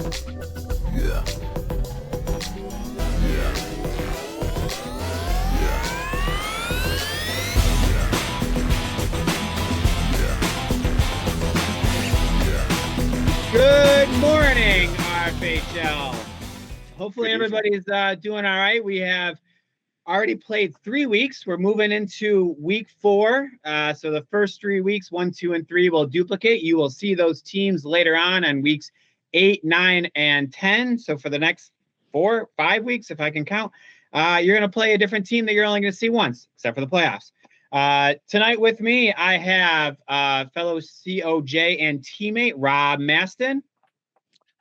Yeah. Yeah. Good morning, RFHL. Hopefully everybody's doing all right. We have already played 3 weeks. We're moving into week 4. So the first 3 weeks, 1, 2, and 3 will duplicate. You will see those teams later on weeks 8, 9, and 10. So for the next 4, 5 weeks, if I can count, you're going to play a different team that you're only going to see once, except for the playoffs. Tonight with me, I have fellow POJ and teammate Rob Maston.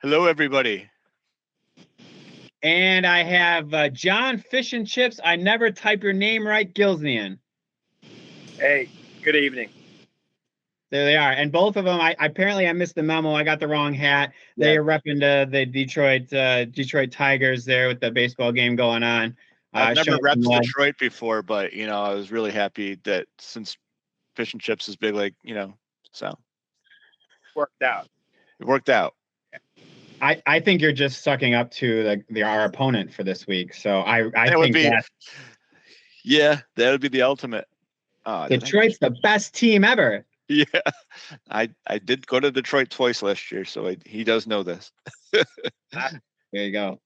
Hello, everybody. And I have John Fish and Chips. I never type your name right, Gilsnian. Hey, good evening. There they are. And both of them, I missed the memo. I got the wrong hat. They are repping the Detroit Tigers there with the baseball game going on. I've never repped Detroit before, but, I was really happy that since Fish and Chips is big, so. Worked out. It worked out. I think you're just sucking up to our opponent for this week. So I think that. Yeah, that would be the ultimate. Detroit's the best team ever. Yeah, I did go to Detroit twice last year, so he does know this. There you go.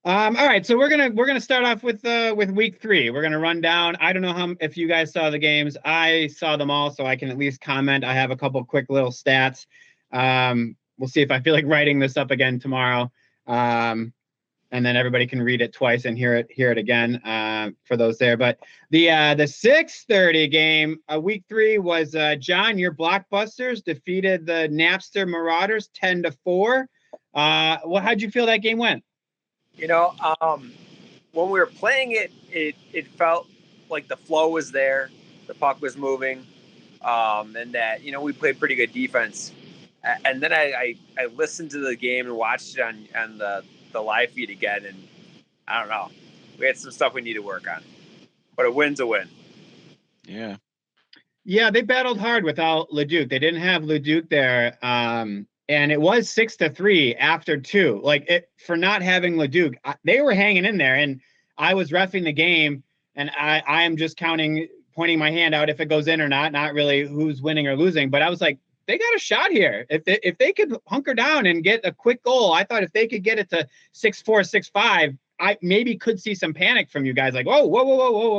All right, so we're gonna start off with week 3. We're gonna run down. I don't know if you guys saw the games. I saw them all, so I can at least comment. I have a couple quick little stats. We'll see if I feel like writing this up again tomorrow, and then everybody can read it twice and hear it again for those there. But the 6:30 game, week 3 was John. Your Blockbusters defeated the Napster Marauders 10-4. How'd you feel that game went? When we were playing it felt like the flow was there, the puck was moving, and that we played pretty good defense. And then I listened to the game and watched it on the live feed again, and I don't know. We had some stuff we need to work on, but a win's a win. Yeah. Yeah, they battled hard without Leduc. They didn't have Leduc there, and it was 6-3 after 2. For not having Leduc, they were hanging in there, and I was reffing the game, and I am just pointing my hand out if it goes in or not really who's winning or losing. But I was like, they got a shot here. If they could hunker down and get a quick goal, I thought if they could get it to 6-4, 6-5, I maybe could see some panic from you guys. Like, whoa,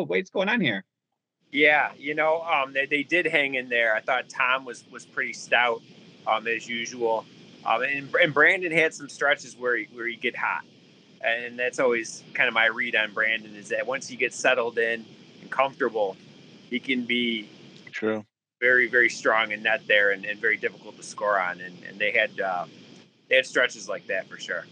what's going on here? Yeah, they did hang in there. I thought Tom was pretty stout, as usual. And Brandon had some stretches where he get hot, and that's always kind of my read on Brandon is that once he gets settled in and comfortable, he can be true. Very, very strong in net there and very difficult to score on. And they had stretches like that for sure.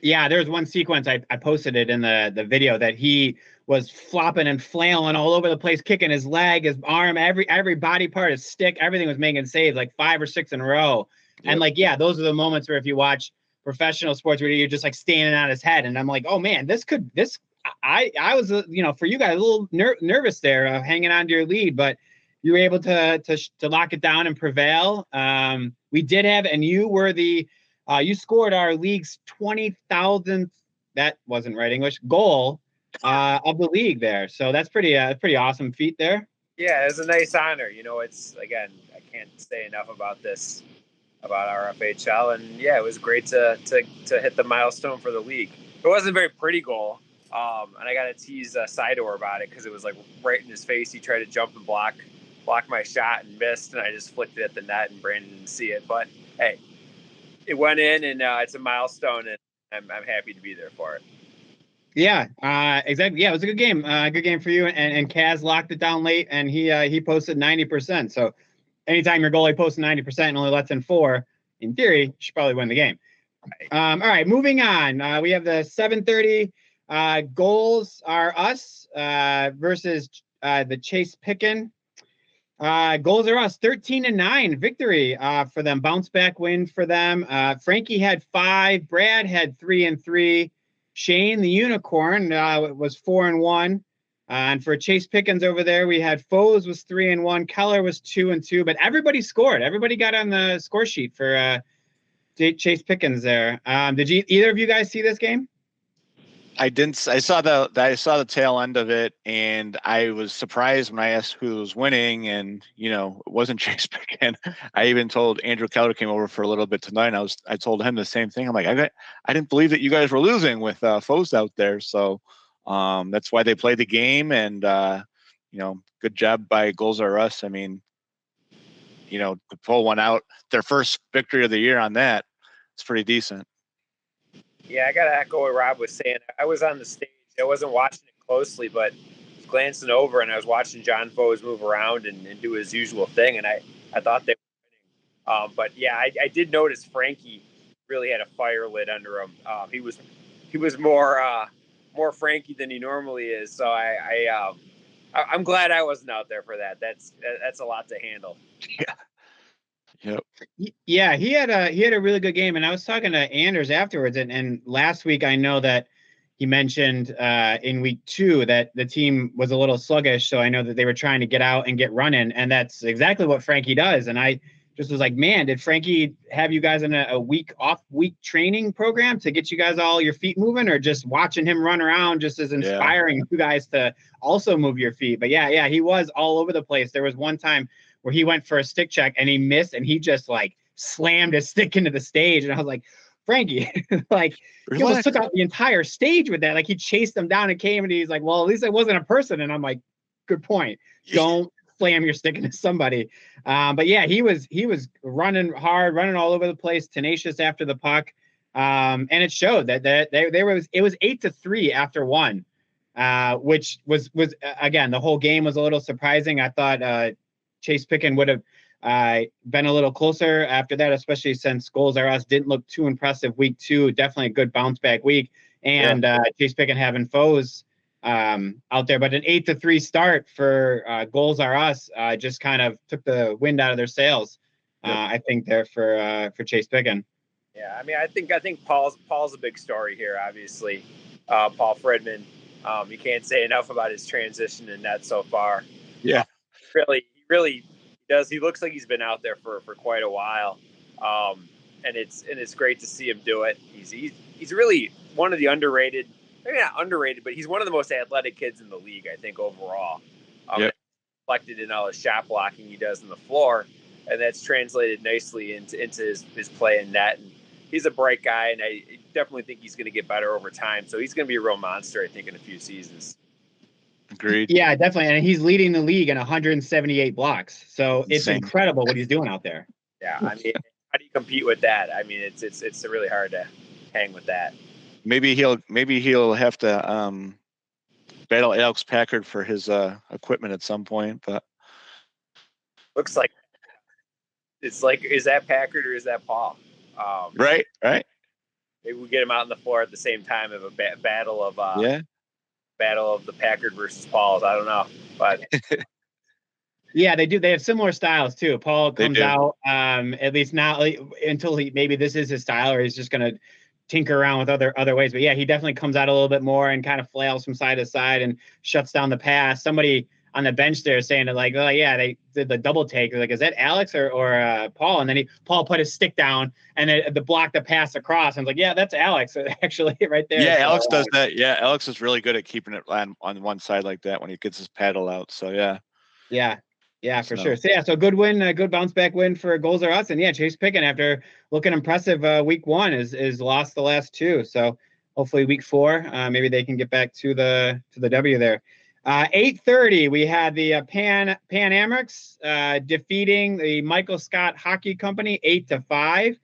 Yeah, there was one sequence, I posted it in the video, that he was flopping and flailing all over the place, kicking his leg, his arm, every body part, his stick, everything was making saves, like 5 or 6 in a row. Yep. And those are the moments where if you watch professional sports where you're just standing on his head, and I'm like, oh man, I was, for you guys, a little nervous there, hanging on to your lead, but you were able to lock it down and prevail. We did have, and you were you scored our league's 20,000th, that wasn't right English, goal of the league there. So that's pretty awesome feat there. Yeah, it was a nice honor. It's, again, I can't say enough about this, about RFHL. And yeah, it was great to hit the milestone for the league. It wasn't a very pretty goal. And I got to tease Sidor about it because it was right in his face. He tried to jump and block my shot and missed, and I just flicked it at the net, and Brandon didn't see it. But hey, it went in, and it's a milestone, and I'm happy to be there for it. Yeah, exactly. Yeah, it was a good game. Good game for you. And Kaz locked it down late, and he posted 90%. So anytime your goalie posts 90% and only lets in 4, in theory, you should probably win the game. All right, moving on. We have the 7:30 goals are us versus the Chase Pickin. Goals are us, 13-9 victory for them. Bounce back win for them. Frankie had 5. Brad had 3 and 3. Shane, the unicorn, was 4 and 1. And for Chase Pickens over there, we had Foes was 3 and 1. Keller was 2 and 2. But everybody scored. Everybody got on the score sheet for Chase Pickens there. Did either of you guys see this game? I didn't. I saw the tail end of it, and I was surprised when I asked who was winning, and it wasn't Chase Pickens. I even told Andrew Keller came over for a little bit tonight, and I told him the same thing. I'm like, I didn't believe that you guys were losing with foes out there, so that's why they played the game, and good job by Goals Are Us. I mean, to pull one out, their first victory of the year on that, it's pretty decent. Yeah, I got to echo what Rob was saying. I was on the stage. I wasn't watching it closely, but I was glancing over and I was watching John Foes move around and do his usual thing. And I thought they were winning. But yeah, I did notice Frankie really had a fire lit under him. He was more Frankie than he normally is. So I'm glad I wasn't out there for that. That's a lot to handle. Yeah. Yep. Yeah, he had a really good game, and I was talking to Anders afterwards, and last week I know that he mentioned in week 2 that the team was a little sluggish, so I know that they were trying to get out and get running, and that's exactly what Frankie does. And I just was like, man, did Frankie have you guys in a week training program to get you guys all your feet moving, or just watching him run around just as inspiring you guys to also move your feet? But yeah, he was all over the place. There was one time where he went for a stick check and he missed, and he just like slammed his stick into the stage. And I was like, Frankie, like, he almost took out the entire stage with that. Like, he chased them down and came, and he's like, well, at least it wasn't a person. And I'm like, good point. Don't slam your stick into somebody. But yeah, he was running hard, running all over the place, tenacious after the puck. And it showed that it was 8-3 after one, which was again, the whole game was a little surprising. I thought Chase Pickens would have been a little closer after that, especially since Goals Are Us didn't look too impressive week 2. Definitely a good bounce back week. And Chase Pickens having foes out there. But an 8-3 start for Goals Are Us just kind of took the wind out of their sails, I think, there for Chase Pickens. Yeah, I mean, I think Paul's a big story here, obviously. Paul Fredman. You can't say enough about his transition in net so far. Yeah. Really does. He looks like he's been out there for quite a while, and it's great to see him do it. He's really one of the underrated, maybe not underrated, but he's one of the most athletic kids in the league, I think, overall. Reflected in all his shot blocking he does on the floor, and that's translated nicely into his play in net. And he's a bright guy, and I definitely think he's going to get better over time. So he's going to be a real monster, I think, in a few seasons. Agreed. Yeah, definitely. And he's leading the league in 178 blocks. So it's incredible what he's doing out there. Yeah, I mean, how do you compete with that? I mean, it's really hard to hang with that. Maybe he'll have to battle Alex Packard for his equipment at some point, but looks like it's like, is that Packard or is that Paul? Right. Maybe we get him out on the floor at the same time of a battle of the Packard versus Pauls. I don't know, but yeah, they do. They have similar styles too. Paul comes out, at least now, until maybe this is his style, or he's just going to tinker around with other ways. But yeah, he definitely comes out a little bit more and kind of flails from side to side and shuts down the pass. Somebody on the bench there saying that, like, oh yeah, they did the double take. They're like, is that Alex or Paul? And then Paul put his stick down and then blocked the pass across. And I was like, yeah, that's Alex actually right there. Yeah, so, Alex does that. Yeah, Alex is really good at keeping it on one side like that when he gets his paddle out. So yeah, for sure. So good win, a good bounce back win for Goals Are Us. And yeah, Chase Pickens, after looking impressive week 1, is lost the last 2. So hopefully week 4, maybe they can get back to the W there. 8:30, we had the Pan Americs defeating the Michael Scott Hockey Company 8-5.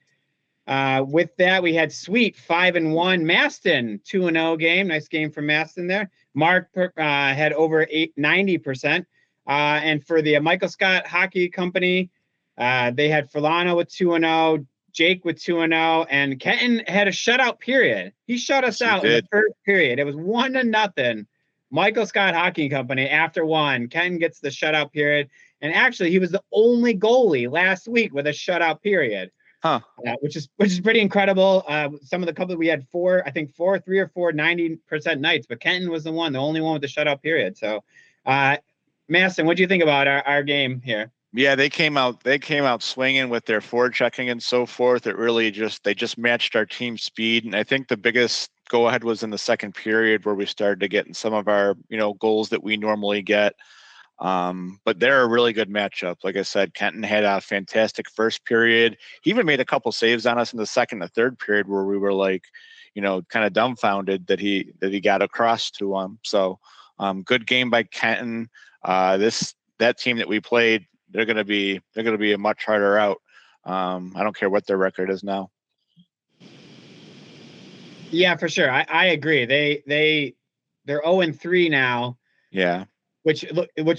With that, we had sweet 5-1 Maston 2-0 game. Nice game for Maston there. Mark had over 90%. And for the Michael Scott Hockey Company, they had Fulano with 2-0, Jake with 2-0, and Kenton had a shutout period. He shut us out in the first period. It was 1-0. Michael Scott Hockey Company after 1. Kenton gets the shutout period. And actually, he was the only goalie last week with a shutout period. Which is pretty incredible. Some of the couple we had 3 or 4 90% nights, but Kenton was the only one with the shutout period. So, Maston, what do you think about our game here? Yeah, they came out swinging with their forechecking and so forth. It really they just matched our team speed. And I think the biggest go ahead was in the second period where we started to get in some of our, goals that we normally get. But they're a really good matchup. Like I said, Kenton had a fantastic first period. He even made a couple saves on us in the second and third period where we were like, kind of dumbfounded that he got across to him. So good game by Kenton. That team that we played, they're going to be a much harder out. I don't care what their record is now. Yeah, for sure. I agree. They're 0-3 now. Yeah. Which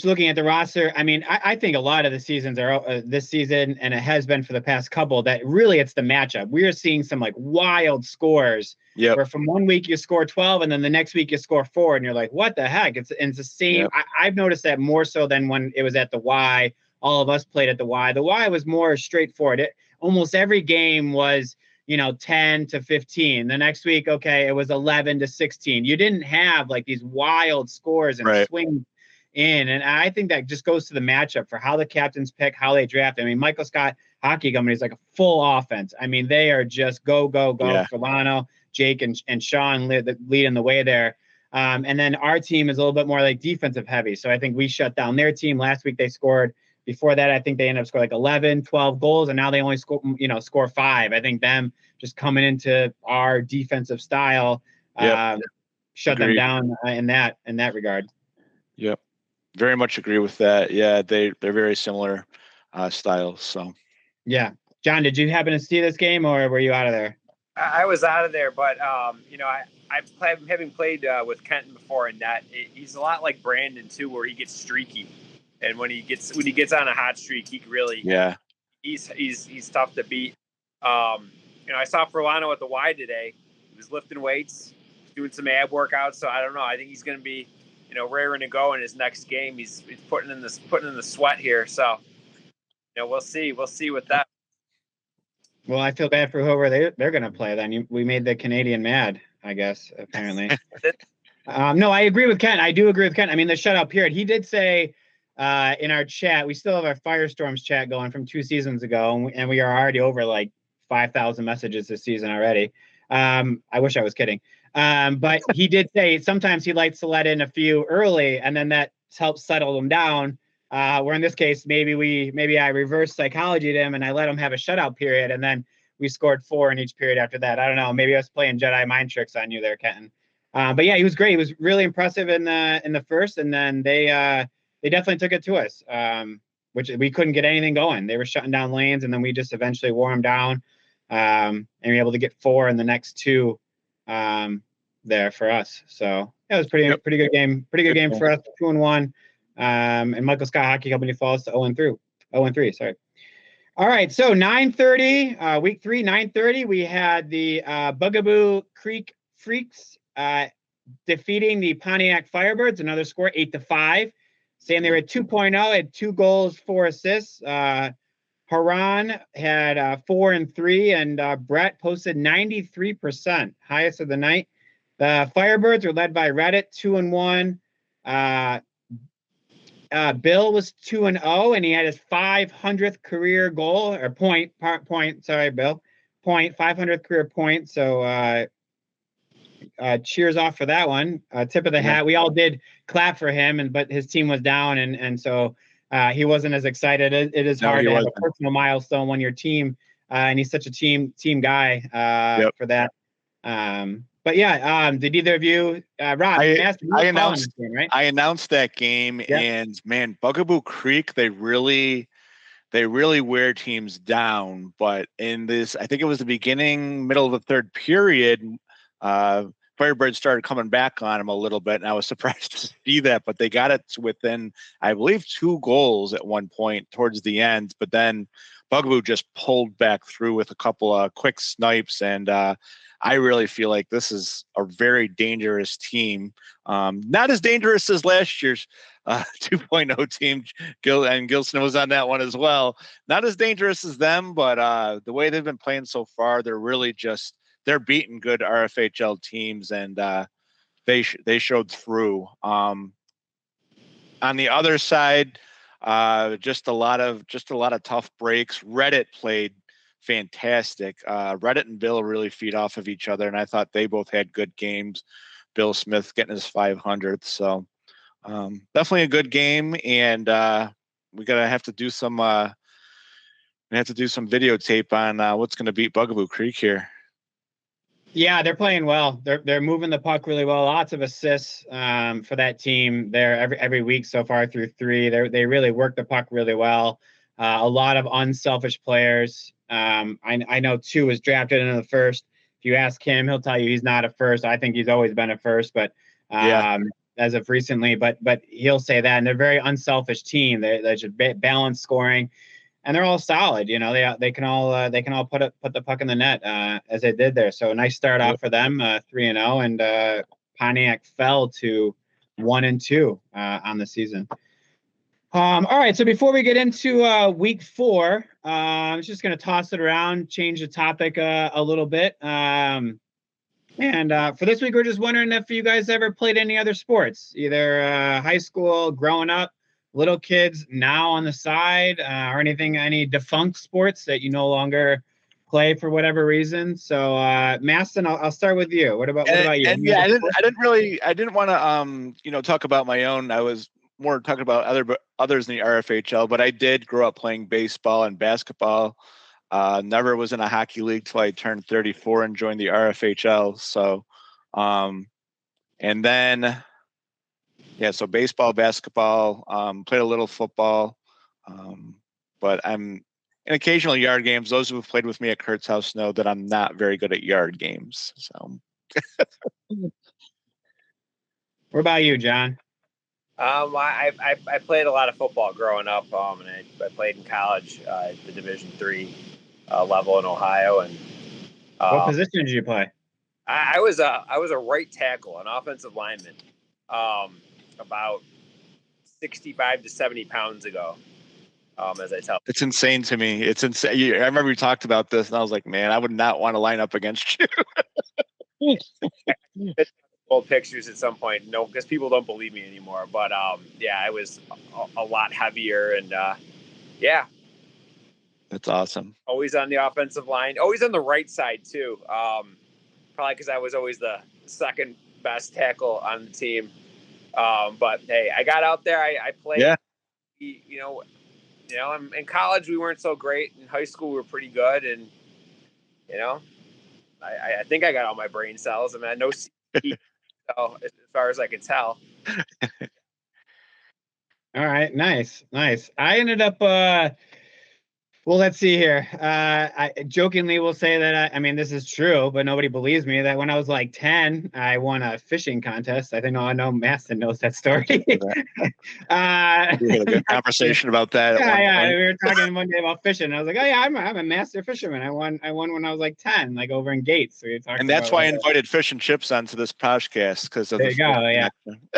looking at the roster, I mean, I think a lot of the seasons are this season, and it has been for the past couple, that really it's the matchup. We are seeing some like wild scores. Yeah. Where from one week you score 12 and then the next week you score 4 and you're like, what the heck? It's the same. Yep. I've noticed that more so than when it was at the Y. All of us played at the Y. The Y was more straightforward. Almost every game was, 10 to 15. The next week, okay, it was 11 to 16. You didn't have like these wild scores and swing in. And I think that just goes to the matchup for how the captains pick, how they draft. I mean, Michael Scott Hockey Company is like a full offense. I mean, they are just go. Yeah. Filano, Jake, and Sean leading the way there. And then our team is a little bit more like defensive heavy. So I think we shut down their team. Last week they scored. Before that, I think they ended up scoring like 11, 12 goals, and now they only score 5. I think them just coming into our defensive style shut them down in that regard. Yep. Very much agree with that. Yeah, they're very similar styles. So, yeah. John, did you happen to see this game, or were you out of there? I was out of there, but having played with Kenton before, and he's a lot like Brandon too, where he gets streaky, and when he gets on a hot streak, he really he's tough to beat. I saw Furlano at the Y today. He was lifting weights, doing some ab workouts. So I don't know. I think he's going to be raring to go in his next game. He's putting in the sweat here. So, we'll see with that. Well, I feel bad for whoever they're going to play. Then we made the Canadian mad, I guess, apparently. No, I agree with Ken. I do agree with Ken. I mean, the shutout period, he did say in our chat, we still have our Firestorms chat going from 2 seasons ago, and we are already over like 5,000 messages this season already. I wish I was kidding. But he did say sometimes he likes to let in a few early, and then that helps settle them down. Where in this case, maybe I reverse psychologied him and I let him have a shutout period, and then we scored 4 in each period after that. I don't know. Maybe I was playing Jedi mind tricks on you there, Kenton. But yeah, he was great. He was really impressive in the first, and then they definitely took it to us, which we couldn't get anything going. They were shutting down lanes, and then we just eventually wore them down, and we were able to get 4 in the next 2 there for us. So yeah, it was pretty good game. Pretty good game for us. 2-1. And Michael Scott Hockey Company falls to 0-3. Sorry. All right. So 9:30, week 3, 9:30. We had the Bugaboo Creek Freaks defeating the Pontiac Firebirds. Another score, 8-5. Saying they were at 2.0, had 2 goals, 4 assists. Haran had 4 and 3, and Brett posted 93%, highest of the night. The Firebirds were led by Reddit, 2-1. Bill was 2-0, and he had his 500th career goal or point. Sorry, Bill, 500th career point. So cheers off for that one. Tip of the hat. We all did clap for him, but his team was down, and so he wasn't as excited. It is hard to have a personal milestone when your team, and he's such a team guy for that. But yeah, did either of you, Rob? I announced game, right? I announced that game, and man, Bugaboo Creek, they really wear teams down. But in this, I think it was the middle of the third period, Firebirds started coming back on them a little bit, and I was surprised to see that. But they got it within, I believe, 2 goals at one point towards the end. But then Bugaboo just pulled back through with a couple of quick snipes, and I really feel like this is a very dangerous team. Not as dangerous as last year's 2.0 team. Gilson was on that one as well. Not as dangerous as them, but the way they've been playing so far, they're really they're beating good RFHL teams, and they showed through. On the other side, Just a lot of tough breaks. Reddit played fantastic. Reddit and Bill really feed off of each other, and I thought they both had good games. Bill Smith getting his 500th, so definitely a good game. And we have to do some videotape on what's going to beat Bugaboo Creek here. Yeah, they're playing well. They're moving the puck really well. Lots of assists for that team there every week so far through 3. They really work the puck really well. A lot of unselfish players. I know 2 was drafted in the first. If you ask him, he'll tell you he's not a first. I think he's always been a first, but as of recently, but he'll say that. And they're a very unselfish team. They should balance scoring. And they're all solid, you know. They can all put the puck in the net as they did there. So a nice start off for them, 3-0, and Pontiac fell to 1-2 on the season. All right, so before we get into week 4, I'm just going to toss it around, change the topic a little bit. And for this week, we're just wondering if you guys ever played any other sports, either high school, growing up, little kids now on the side, or any defunct sports that you no longer play for whatever reason. So Maston, I'll start with you. What about you? And yeah, I didn't want to talk about my own. I was more talking about others in the RFHL, but I did grow up playing baseball and basketball. Never was in a hockey league till I turned 34 and joined the RFHL. So and then so baseball, basketball, played a little football, but I'm in occasional yard games. Those who have played with me at Kurt's house know that I'm not very good at yard games. So, what about you, John? I played a lot of football growing up, and I played in college at the Division III level in Ohio. And what position did you play? I was a right tackle, an offensive lineman. About 65 to 70 pounds ago, as I tell. It's insane to me. It's insane. I remember we talked about this, and I was like, man, I would not want to line up against you. Old pictures at some point, no, because people don't believe me anymore. But I was a lot heavier, and that's awesome. Always on the offensive line, always on the right side too. Probably because I was always the second best tackle on the team. But hey, I got out there. I played. Yeah. In college we weren't so great. In high school we were pretty good, and I think I got all my brain cells. I mean, I know so as far as I can tell. All right, nice. I ended up. Well, let's see here. I jokingly will say that I mean this is true, but nobody believes me. That when I was like 10, I won a fishing contest. I know Maston knows that story. We had a good conversation about that. Yeah. We were talking one day about fishing. I was like, oh yeah, I'm a master fisherman. I won when I was like 10, like over in Gates. So and that's why I invited Fish and Chips onto this podcast because of there you go. Yeah,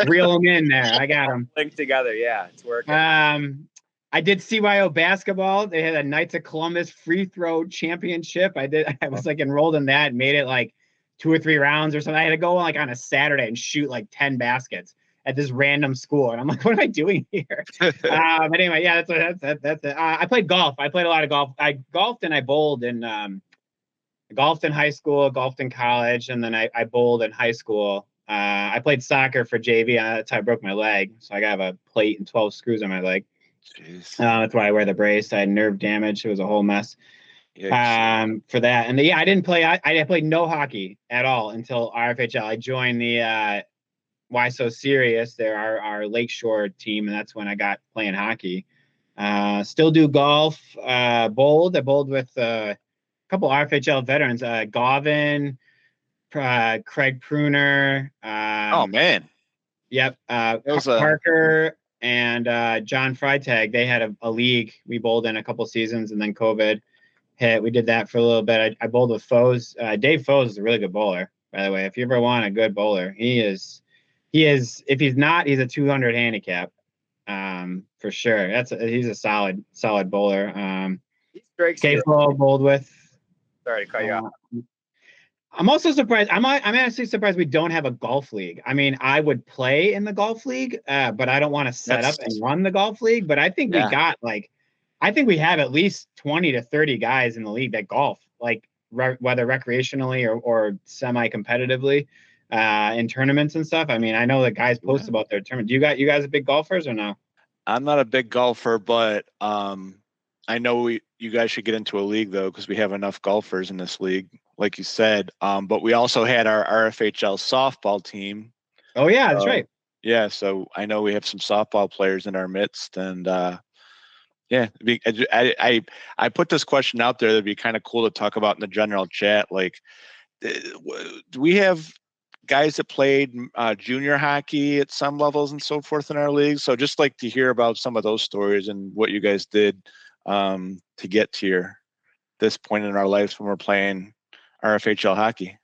reel them in there. I got them linked together. Yeah, it's working. I did CYO basketball. They had a Knights of Columbus free throw championship. I was like enrolled in that, made it like 2 or 3 rounds or something. I had to go like on a Saturday and shoot like 10 baskets at this random school. And I'm like, what am I doing here? But anyway, yeah, that's it. I played golf. I played a lot of golf. I golfed and I bowled golfed in high school, golfed in college. And then I bowled in high school. I played soccer for JV. That's how I broke my leg. So I got a plate and 12 screws on my leg. That's why I wear the brace. I had nerve damage. It was a whole mess for that. And I didn't play. I played no hockey at all until RFHL. I joined the Why So Serious. They're our Lakeshore team, and that's when I got playing hockey. Still do golf. Bowled. I bowled with a couple RFHL veterans. Gavin, Craig Pruner. Oh man. Yep. Parker. And John Freitag, they had a league we bowled in a couple seasons, and then COVID hit. We did that for a little bit. I bowled with Foes. Dave Foes is a really good bowler, by the way. If you ever want a good bowler, he is. If he's not, he's a 200 handicap, for sure. He's a solid bowler. K-Flo bowled with. Sorry to cut you off. I'm also surprised. I'm actually surprised we don't have a golf league. I mean, I would play in the golf league, but I don't want to set up and run the golf league. But I think we got I think we have at least 20 to 30 guys in the league that golf, like whether recreationally or semi-competitively in tournaments and stuff. I mean, I know that guys post about their tournament. Do you guys are big golfers or no? I'm not a big golfer, but I know you guys should get into a league though, because we have enough golfers in this league, like you said. But we also had our RFHL softball team. Oh yeah, that's right. Yeah, so I know we have some softball players in our midst, and yeah, I put this question out there. That'd be kind of cool to talk about in the general chat. Like, do we have guys that played junior hockey at some levels and so forth in our league? So just like to hear about some of those stories and what you guys did to get to this point in our lives when we're playing RFHL hockey.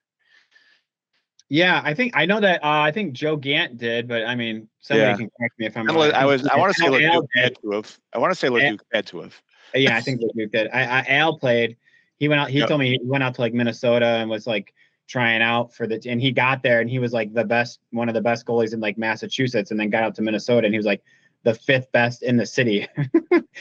Yeah, I know that I think Joe Gant did, but I mean, somebody can correct me if I'm wrong. I want to say LeDuc had to have. I want to say LeDuc had to have. Yeah, I think LeDuc did. Al played. He went out. He told me he went out to like Minnesota and was like trying out for and he got there and he was like one of the best goalies in like Massachusetts, and then got out to Minnesota and he was like the 5th best in the city,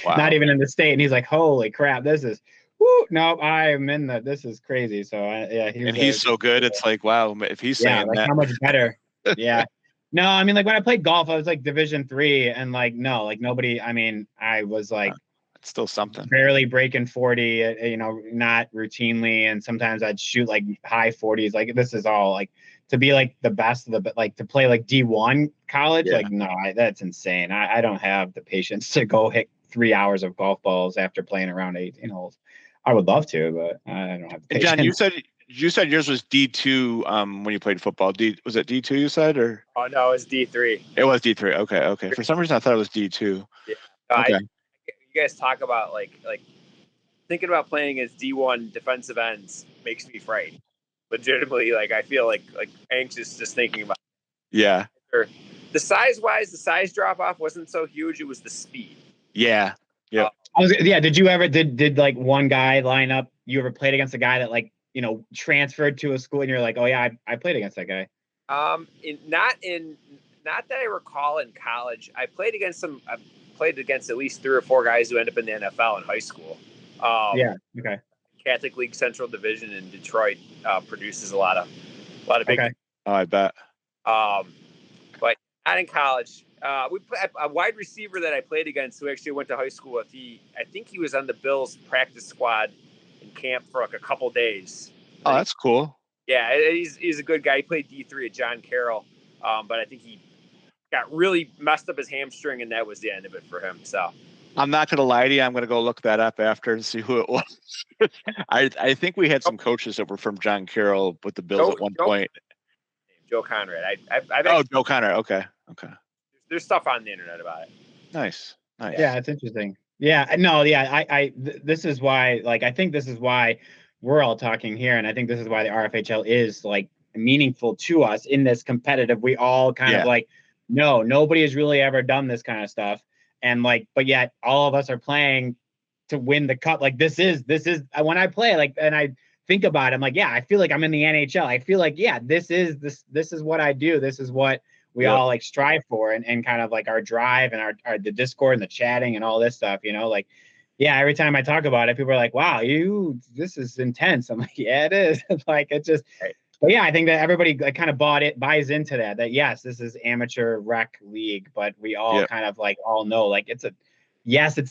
not even in the state. And he's like, holy crap, this is. Woo, no, I'm in this is crazy. So yeah, he's so good. It's like, wow, if he's saying like that, how much better. Yeah. No, I mean, like when I played golf, I was like Division III, and like no, like nobody. I mean, I was like it's still something. Barely breaking 40, not routinely, and sometimes I'd shoot like high 40s. Like this is all like to be like the best of the, like to play like D1 college. Like no, that's insane. I don't have the patience to go hit 3 hours of golf balls after playing around 18 holes. I would love to, but I don't have the patience. John, you said yours was D2 when you played football. Was it D2 you said, or? Oh no, it was D3. It was D3. Okay. For some reason I thought it was D2. Yeah. Okay. You guys talk about like thinking about playing as D1 defensive ends makes me frightened. Legitimately, like I feel like anxious just thinking about it. Yeah. The size drop off wasn't so huge. It was the speed. Yeah. Yeah. Did you ever did like one guy line up? You ever played against a guy that like transferred to a school and you're like, oh yeah, I played against that guy? Not that I recall in college. I played against at least 3 or 4 guys who end up in the NFL in high school. Okay. Catholic League Central Division in Detroit produces a lot of big. Okay. Oh, I bet. But not in college. We a wide receiver that I played against, who actually went to high school with. I think he was on the Bills practice squad in camp for like a couple days. Oh, that's cool. Yeah, he's a good guy. He played D3 at John Carroll, but I think he got really messed up his hamstring, and that was the end of it for him. So I'm not going to lie to you. I'm going to go look that up after and see who it was. I think we had some coaches that were from John Carroll with the Bills at one point. Joe Conrad. Joe Conrad. Okay. There's stuff on the internet about it. Nice. Yeah, it's interesting. Yeah, no, yeah. This is why, like, I think this is why we're all talking here, and I think this is why the RFHL is like meaningful to us in this competitive. We all kind of like, no, nobody has really ever done this kind of stuff, and like, but yet all of us are playing to win the cup. Like this is when I play, like, and I think about it, I'm like, yeah, I feel like I'm in the NHL. I feel like, yeah, this is what I do. This is what we all like strive for, and kind of like our drive and our the Discord and the chatting and all this stuff, like, yeah, every time I talk about it, people are like, wow, this is intense. I'm like, yeah, it is. Like, it's just, but yeah, I think that everybody like kind of buys into that yes, this is amateur rec league, but we all kind of like all know, like, it's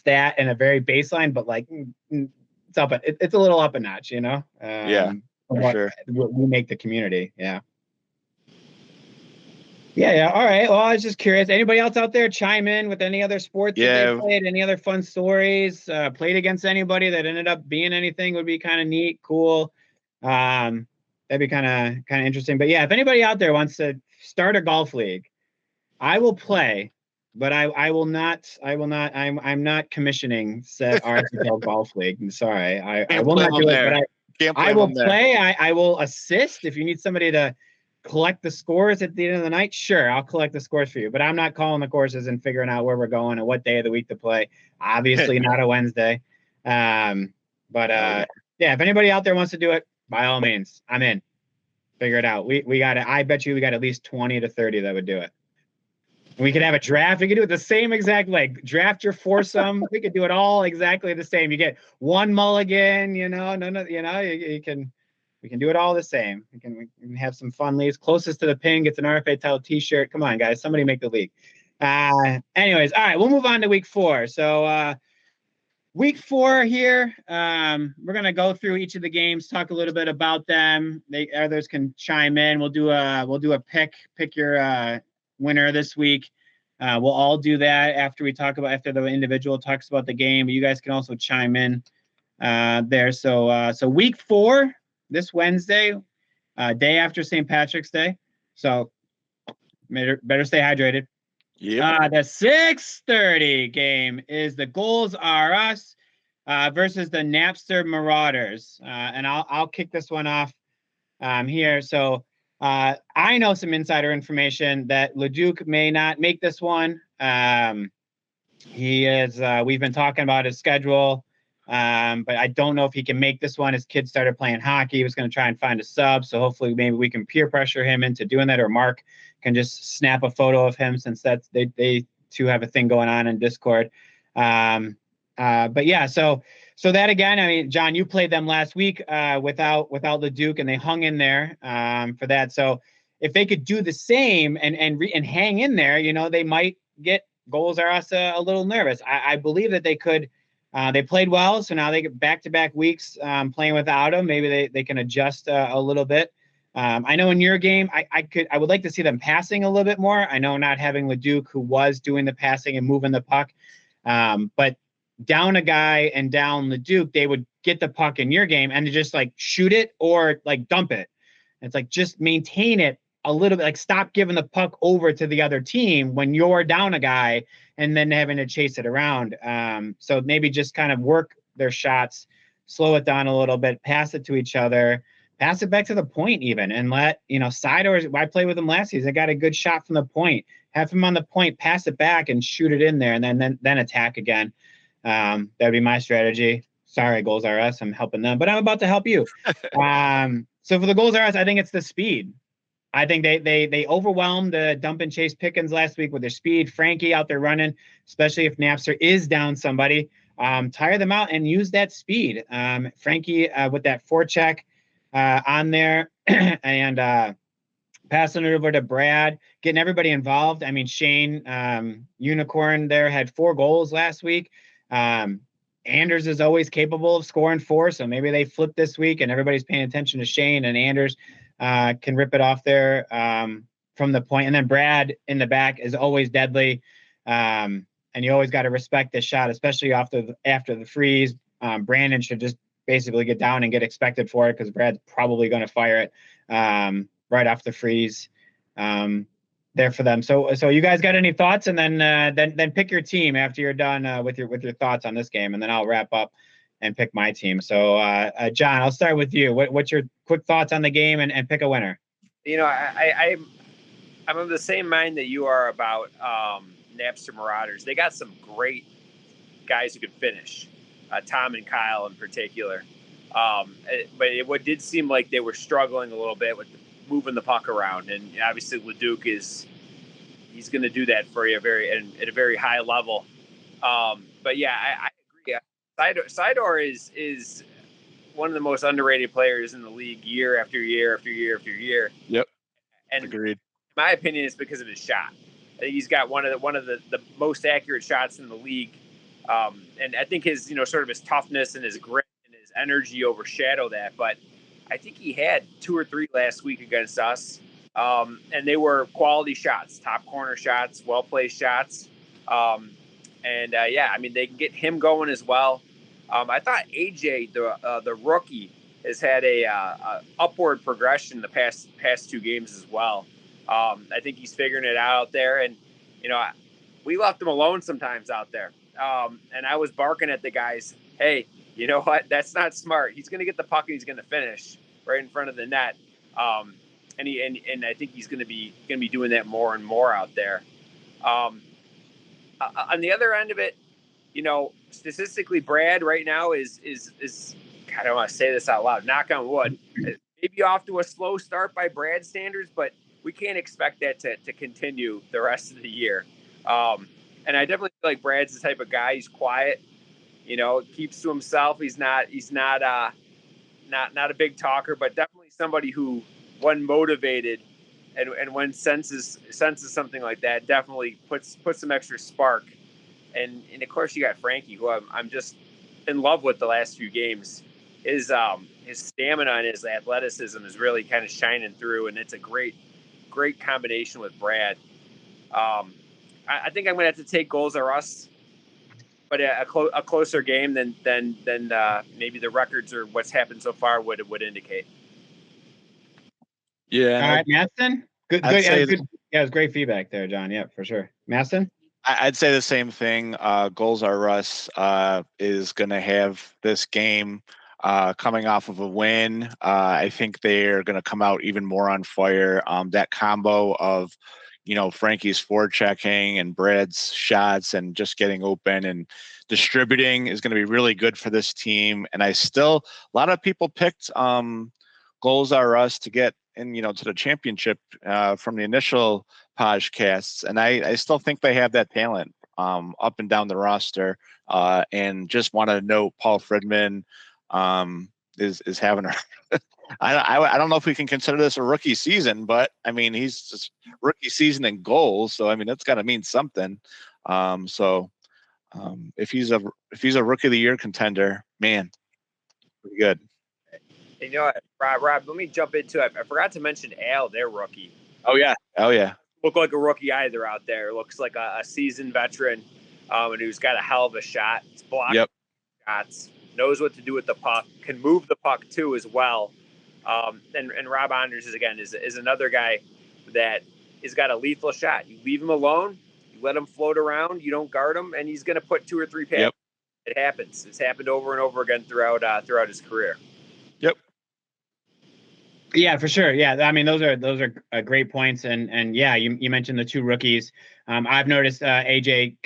that and a very baseline, but like it's a little up a notch, for sure. We make the community. Yeah. All right. Well, I was just curious. Anybody else out there chime in with any other sports that they played? Any other fun stories? Played against anybody that ended up being anything would be kind of neat, cool. That'd be kind of interesting. But yeah, if anybody out there wants to start a golf league, I will play, but I will not. I'm not commissioning said RFHL golf league. I'm sorry. I will not do it. But I will play. I will assist if you need somebody to collect the scores at the end of the night. Sure, I'll collect the scores for you, but I'm not calling the courses and figuring out where we're going and what day of the week to play. Obviously not a Wednesday. But if anybody out there wants to do it, by all means, I'm in. Figure it out. We got it. I bet you we got at least 20 to 30 that would do it. We could have a draft. We could do it the same exact, like draft your foursome. We could do it all exactly the same. You get one mulligan, you know, we can do it all the same. We can have some fun leagues. Closest to the pin gets an RFHL t-shirt. Come on, guys. Somebody make the league. Anyways, all right, we'll move on to week 4. So week 4 here, we're going to go through each of the games, talk a little bit about them. Others can chime in. We'll do a pick your winner this week. We'll all do that after the individual talks about the game, but you guys can also chime in there. So week 4 this Wednesday, day after St. Patrick's Day. So better stay hydrated. Yeah. The 6:30 game is the Goals Are Us versus the Napster Marauders. And I'll kick this one off here. So I know some insider information that Leduc may not make this one. He is. We've been talking about his schedule, but I don't know if he can make this one. His kid started playing hockey. He was going to try and find a sub. So hopefully maybe we can peer pressure him into doing that, or Mark can just snap a photo of him, since they two have a thing going on in Discord. But yeah, so that again, I mean, John, you played them last week without Leduc, and they hung in there for that. So if they could do the same and hang in there, you know, they might get Goals Are Us a little nervous. I believe that they could. They played well, so now they get back-to-back weeks playing without him. Maybe they can adjust a little bit. I know in your game, I would like to see them passing a little bit more. I know not having Leduc, who was doing the passing and moving the puck, but down a guy and down Leduc, they would get the puck in your game and just like shoot it or like dump it. It's like just maintain it a little bit, like stop giving the puck over to the other team when you're down a guy and then having to chase it around. So maybe just kind of work their shots, slow it down a little bit, pass it to each other, pass it back to the point even, and let, you know, Sidor, I played with him last season. I got a good shot from the point. Have him on the point, pass it back and shoot it in there, and then attack again. That'd be my strategy. Sorry, Goals Are Us. I'm helping them, but I'm about to help you. So for the Goals Are Us, I think it's the speed. I think they overwhelmed Dump and Chase Pickens last week with their speed. Frankie out there running, especially if Napster is down somebody. Tire them out and use that speed. Frankie with that forecheck on there and passing it over to Brad, getting everybody involved. I mean, Shane Unicorn there had 4 goals last week. Anders is always capable of scoring 4, so maybe they flip this week and everybody's paying attention to Shane, and Anders can rip it off there from the point. And then Brad in the back is always deadly. And you always got to respect this shot, especially after the freeze. Brandon should just basically get down and get expected for it, because Brad's probably going to fire it right off the freeze there for them. So you guys got any thoughts? And then pick your team after you're done with your thoughts on this game, and then I'll wrap up and pick my team. So John, I'll start with you. What's your quick thoughts on the game and pick a winner? You know, I'm of the same mind that you are about Napster Marauders. They got some great guys who could finish, Tom and Kyle in particular. But what did seem like they were struggling a little bit with moving the puck around, and obviously Leduc he's going to do that for you at a very high level. But yeah, I agree. Sidor is one of the most underrated players in the league year after year after year after year. Yep. And agreed. In my opinion, it's because of his shot. I think he's got one of the most accurate shots in the league. And I think his, sort of his toughness and his grit and his energy overshadow that. But I think he had 2 or 3 last week against us. And they were quality shots, top corner shots, well-placed shots. Yeah, I mean, they can get him going as well. I thought AJ, the rookie, has had a upward progression the past 2 games as well. I think he's figuring it out there, and we left him alone sometimes out there. And I was barking at the guys, hey, you know what? That's not smart. He's going to get the puck and he's going to finish right in front of the net. And I think he's going to be doing that more and more out there. On the other end of it, statistically, Brad right now is I don't want to say this out loud, knock on wood, maybe off to a slow start by Brad standards, but we can't expect that to continue the rest of the year. And I definitely feel like Brad's the type of guy. He's quiet, keeps to himself. He's not a big talker, but definitely somebody who, when motivated and when senses something like that, definitely puts some extra spark. And of course you got Frankie, who I'm just in love with the last few games. His stamina and his athleticism is really kind of shining through, and it's a great combination with Brad. I think I'm going to have to take goals or us, but a closer game than maybe the records or what's happened so far would indicate. Yeah. All right, Maston. Good. Yeah, it was great feedback there, John. Yeah, for sure. Maston. I'd say the same thing. Goals are us is going to have this game coming off of a win. I think they're going to come out even more on fire. That combo of, Frankie's forechecking and Brad's shots and just getting open and distributing is going to be really good for this team. And a lot of people picked goals are us to get in, to the championship from the initial podcasts. And I still think they have that talent up and down the roster. And just want to note Paul Friedman is having I don't know if we can consider this a rookie season, but I mean, he's just rookie season in goals. So, I mean, that's got to mean something. If he's a rookie of the year contender, man, pretty good. Rob, let me jump into it. I forgot to mention Al, their rookie. Oh yeah. Look like a rookie either out there. Looks like a seasoned veteran, and who's got a hell of a shot. It's blocking shots, knows what to do with the puck, can move the puck too as well. And Rob Anders is another guy that has got a lethal shot. You leave him alone, you let him float around, you don't guard him, and he's going to put 2 or 3 passes. Yep. It happens. It's happened over and over again throughout his career. Yep. Yeah, for sure. Yeah, I mean, those are great points, and yeah, you mentioned the 2 rookies. I've noticed AJ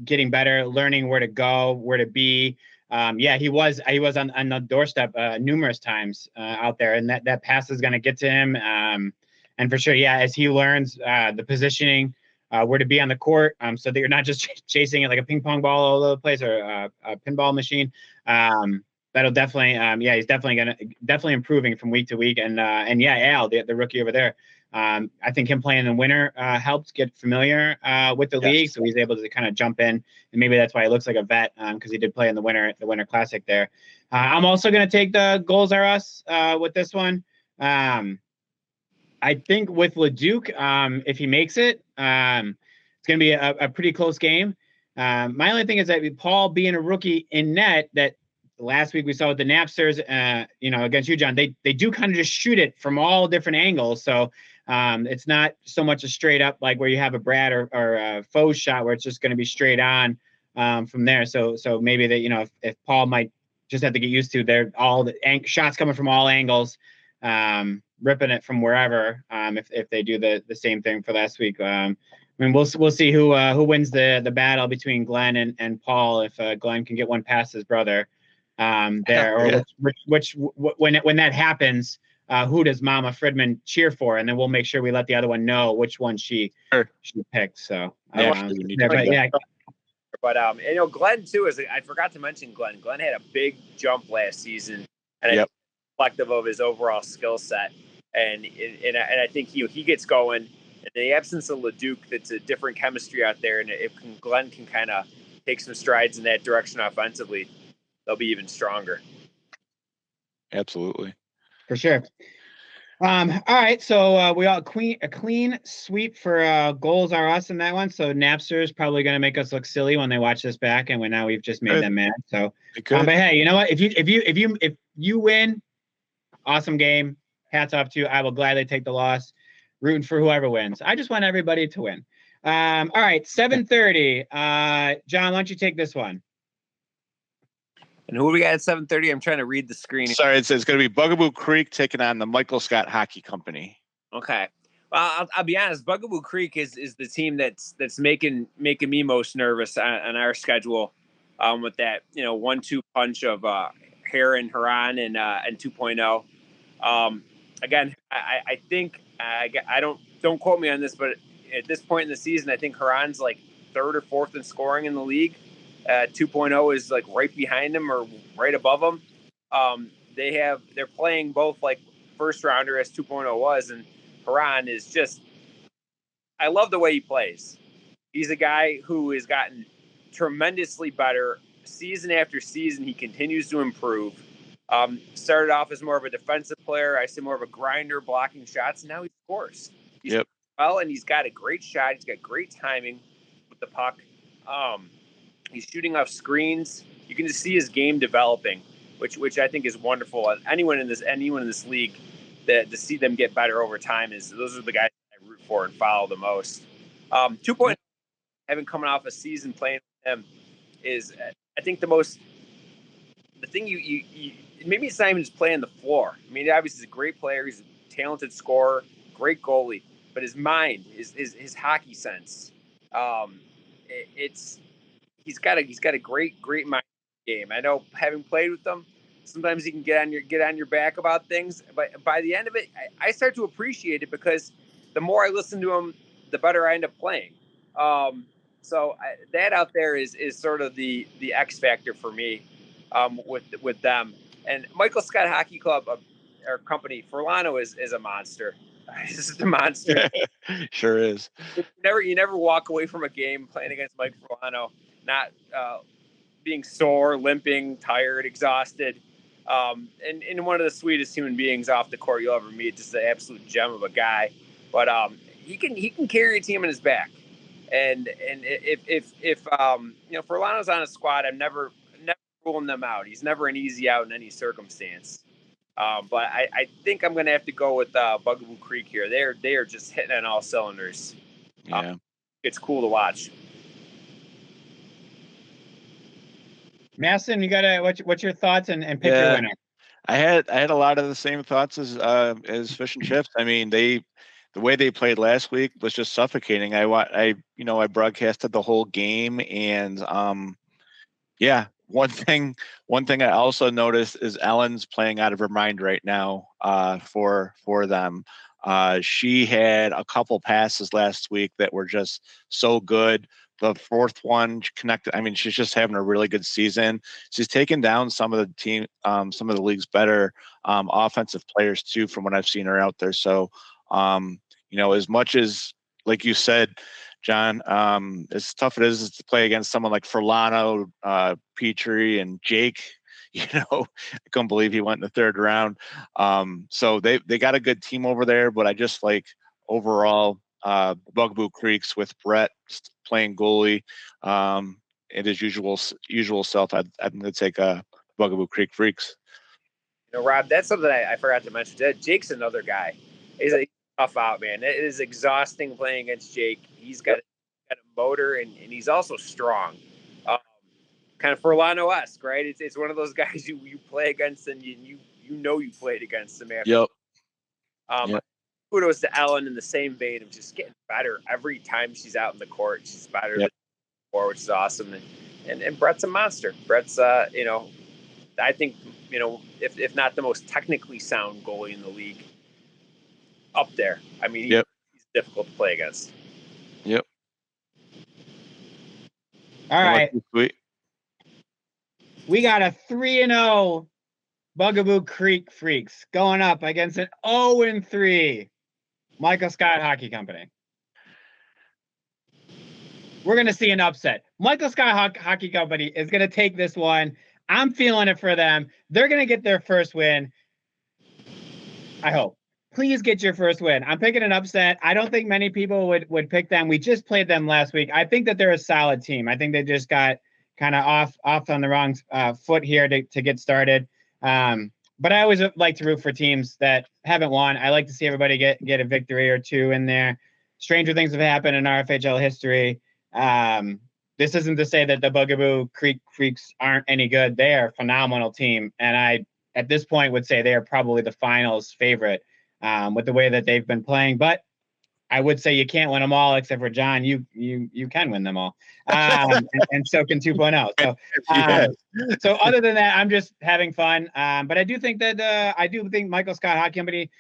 getting better, learning where to go, where to be. Yeah, he was on the doorstep numerous times out there, and that pass is going to get to him. And for sure, yeah, as he learns the positioning, where to be on the court, so that you're not just chasing it like a ping pong ball all over the place or a pinball machine. That'll definitely, he's definitely improving from week to week. And yeah, Al, the rookie over there, I think him playing in the winter helped get familiar with the league, so he's able to kind of jump in, and maybe that's why he looks like a vet, because he did play in the Winter Classic there. I'm also going to take the goals are us with this one. I think with Leduc, if he makes it, it's going to be a pretty close game. My only thing is that Paul being a rookie in net, that last week we saw with the Napsters, against you, John, they do kind of just shoot it from all different angles. So it's not so much a straight up, like where you have a Brad or a Foe shot where it's just going to be straight on from there. So maybe that, if Paul might just have to get used to, they're all the shots coming from all angles, ripping it from wherever. If they do the same thing for last week, I mean, we'll see who wins the battle between Glenn and Paul, if Glenn can get one past his brother there, or when that happens, who does Mama Friedman cheer for, and then we'll make sure we let the other one know which one she picked. So Glenn too I forgot to mention Glenn. Glenn had a big jump last season, and reflective of his overall skill set, and I think he gets going. In the absence of Leduc, that's a different chemistry out there, and if Glenn can kind of take some strides in that direction offensively, they'll be even stronger. Absolutely. For sure. All right, so we all a clean sweep for goals are us in that one. So Napster is probably going to make us look silly when they watch this back, and now we've just made them mad. So, but hey, you know what? If you win, awesome game. Hats off to you. I will gladly take the loss. Rooting for whoever wins. I just want everybody to win. All right, 7:30. John, why don't you take this one? And who do we got at 7:30? I'm trying to read the screen. Sorry, it says it's going to be Bugaboo Creek taking on the Michael Scott Hockey Company. Okay. Well, I'll be honest. Bugaboo Creek is the team that's making me most nervous on our schedule, with that 1-2 punch of Heron, Haran, and 2.0. again, I think I don't quote me on this, but at this point in the season, I think Haran's like third or fourth in scoring in the league. 2.0 is like right behind him or right above him. They're playing both like first rounder as 2.0 was, and Haran is just, I love the way he plays. He's a guy who has gotten tremendously better season after season. He continues to improve. Started off as more of a defensive player. I see more of a grinder, blocking shots, and now he scores. He's well, and he's got a great shot. He's got great timing with the puck. He's shooting off screens. You can just see his game developing, which I think is wonderful. And anyone in this league, that to see them get better over time those are the guys I root for and follow the most. 2.0, having coming off a season playing with him, is I think the thing you maybe it's not even just playing the floor. I mean, obviously he's a great player. He's a talented scorer, great goalie, but his mind, his hockey sense, he's got a great mind game. I know, having played with him, sometimes he can get on your back about things, but by the end of it, I start to appreciate it, because the more I listen to him, the better I end up playing. So that out there is sort of the X factor for me with them. And Michael Scott Hockey Club, our company, Furlano is a monster. This is a monster. Sure is. You never walk away from a game playing against Mike Furlano not being sore, limping, tired, exhausted. And one of the sweetest human beings off the court you'll ever meet. Just an absolute gem of a guy. But he can carry a team on his back. And if Furlano's on a squad, I'm never ruling them out. He's never an easy out in any circumstance. But I think I'm going to have to go with Bugaboo Creek here. They are just hitting on all cylinders. Yeah, it's cool to watch. Masson, you gotta what's your thoughts and pick your winner? I had a lot of the same thoughts as Fish and Chips. I mean, the way they played last week was just suffocating. I broadcasted the whole game, and one thing I also noticed is Ellen's playing out of her mind right now for them. She had a couple passes last week that were just so good. The fourth one connected. I mean, she's just having a really good season. She's taken down some of the league's better offensive players too, from what I've seen her out there. So, as much as, like you said, John, as tough it is to play against someone like Furlano, Petrie, and Jake. I couldn't believe he went in the third round. So they got a good team over there, but I just like overall Bugaboo Creeks with Brett playing goalie and his usual self. I'm going to take Bugaboo Creek Freaks. Rob, that's something I forgot to mention. Jake's another guy. He's a tough out, man. It is exhausting playing against Jake. He's got a motor, and he's also strong. Kind of Furlano-esque, right? It's one of those guys you play against, and you played against him after. Yep. Kudos to Ellen in the same vein of just getting better every time she's out in the court. She's better than before, which is awesome. And Brett's a monster. Brett's I think, if not the most technically sound goalie in the league, up there. I mean, he's difficult to play against. Yep. All right. We got a 3-0 Bugaboo Creek Freaks going up against an 0-3 Michael Scott Hockey Company. We're going to see an upset. Michael Scott Hockey Company is going to take this one. I'm feeling it for them. They're going to get their first win. I hope. Please get your first win. I'm picking an upset. I don't think many people would pick them. We just played them last week. I think that they're a solid team. I think they just got kind of off on the wrong foot here to get started. But I always like to root for teams that haven't won. I like to see everybody get a victory or two in there. Stranger things have happened in RFHL history. This isn't to say that the Bugaboo Creek Freaks aren't any good. They are a phenomenal team. And I, at this point, would say they are probably the finals favorite with the way that they've been playing. But I would say you can't win them all, except for John. You can win them all, and so can 2.0. So other than that, I'm just having fun. But I do think that Michael Scott Hockey Company,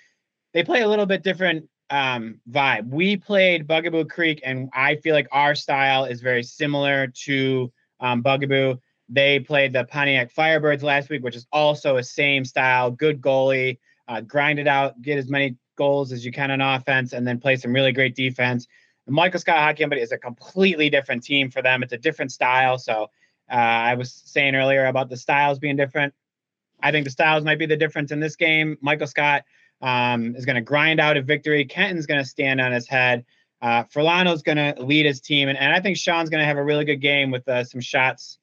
they play a little bit different vibe. We played Bugaboo Creek, and I feel like our style is very similar to Bugaboo. They played the Pontiac Firebirds last week, which is also a same style, good goalie, grind it out, get as many goals as you can on offense, and then play some really great defense. The Michael Scott Hockey Company is a completely different team for them. It's a different style. So I was saying earlier about the styles being different. I think the styles might be the difference in this game. Michael Scott is going to grind out a victory. Kenton's going to stand on his head. Furlano's going to lead his team. And I think Sean's going to have a really good game with some shots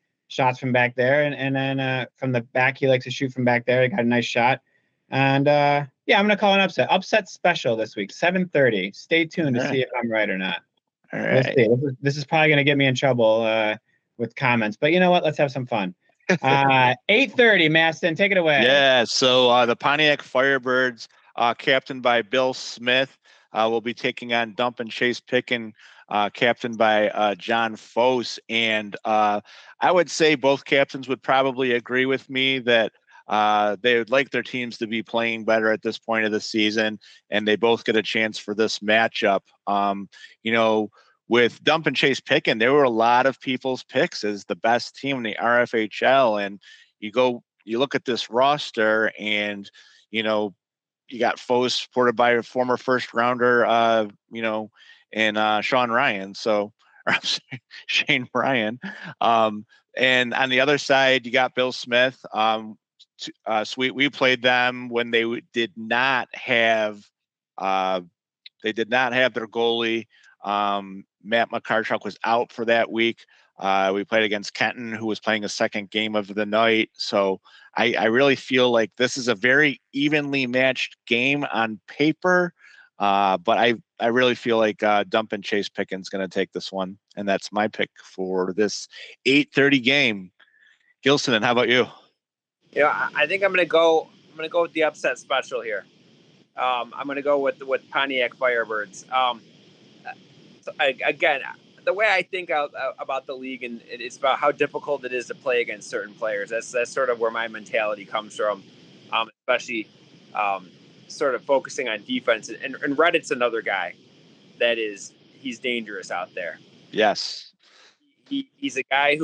from back there. And then from the back, he likes to shoot from back there. He got a nice shot. And yeah, I'm going to call an upset. Upset special this week, 7:30. Stay tuned to see if I'm right or not. All right. We'll see. This is probably going to get me in trouble with comments. But you know what? Let's have some fun. 8:30, Maston, take it away. Yeah, so the Pontiac Firebirds, captained by Bill Smith, will be taking on Dump and Chase Pickin, captained by John Fose. And I would say both captains would probably agree with me that they would like their teams to be playing better at this point of the season, and they both get a chance for this matchup. You know, with Dump and Chase Pickin, there were a lot of people's picks as the best team in the RFHL. And you look at this roster, and, you know, you got Foes supported by a former first rounder, you know, and Sean Ryan. So, Shane Ryan. And on the other side, you got Bill Smith. We played them when they did not have their goalie. Matt McCarchuk was out for that week. We played against Kenton, who was playing a second game of the night. So I really feel like this is a very evenly matched game on paper. But I really feel like Dump and Chase Pickin's going to take this one. And that's my pick for this 8:30 game. Gilson, and how about you? Yeah, I think I'm going to go with the upset special here. I'm going to go with Pontiac Firebirds. So again, the way I think about the league, and it's about how difficult it is to play against certain players. That's sort of where my mentality comes from, especially sort of focusing on defense. And Reddit's another guy he's dangerous out there. Yes. He's a guy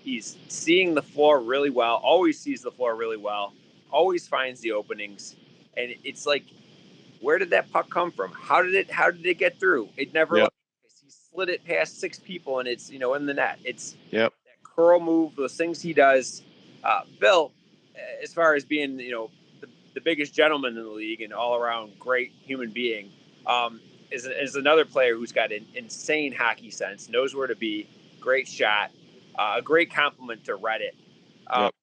he's seeing the floor really well, always sees the floor really well, always finds the openings. And it's like, where did that puck come from? How did it get through? It never. Yep. He slid it past 6 people, and it's, you know, in the net. It's that curl move, those things he does. Bill, as far as being, you know, the biggest gentleman in the league and all around great human being, is another player who's got an insane hockey sense, knows where to be, great shot, a great compliment to Reddit. Yep.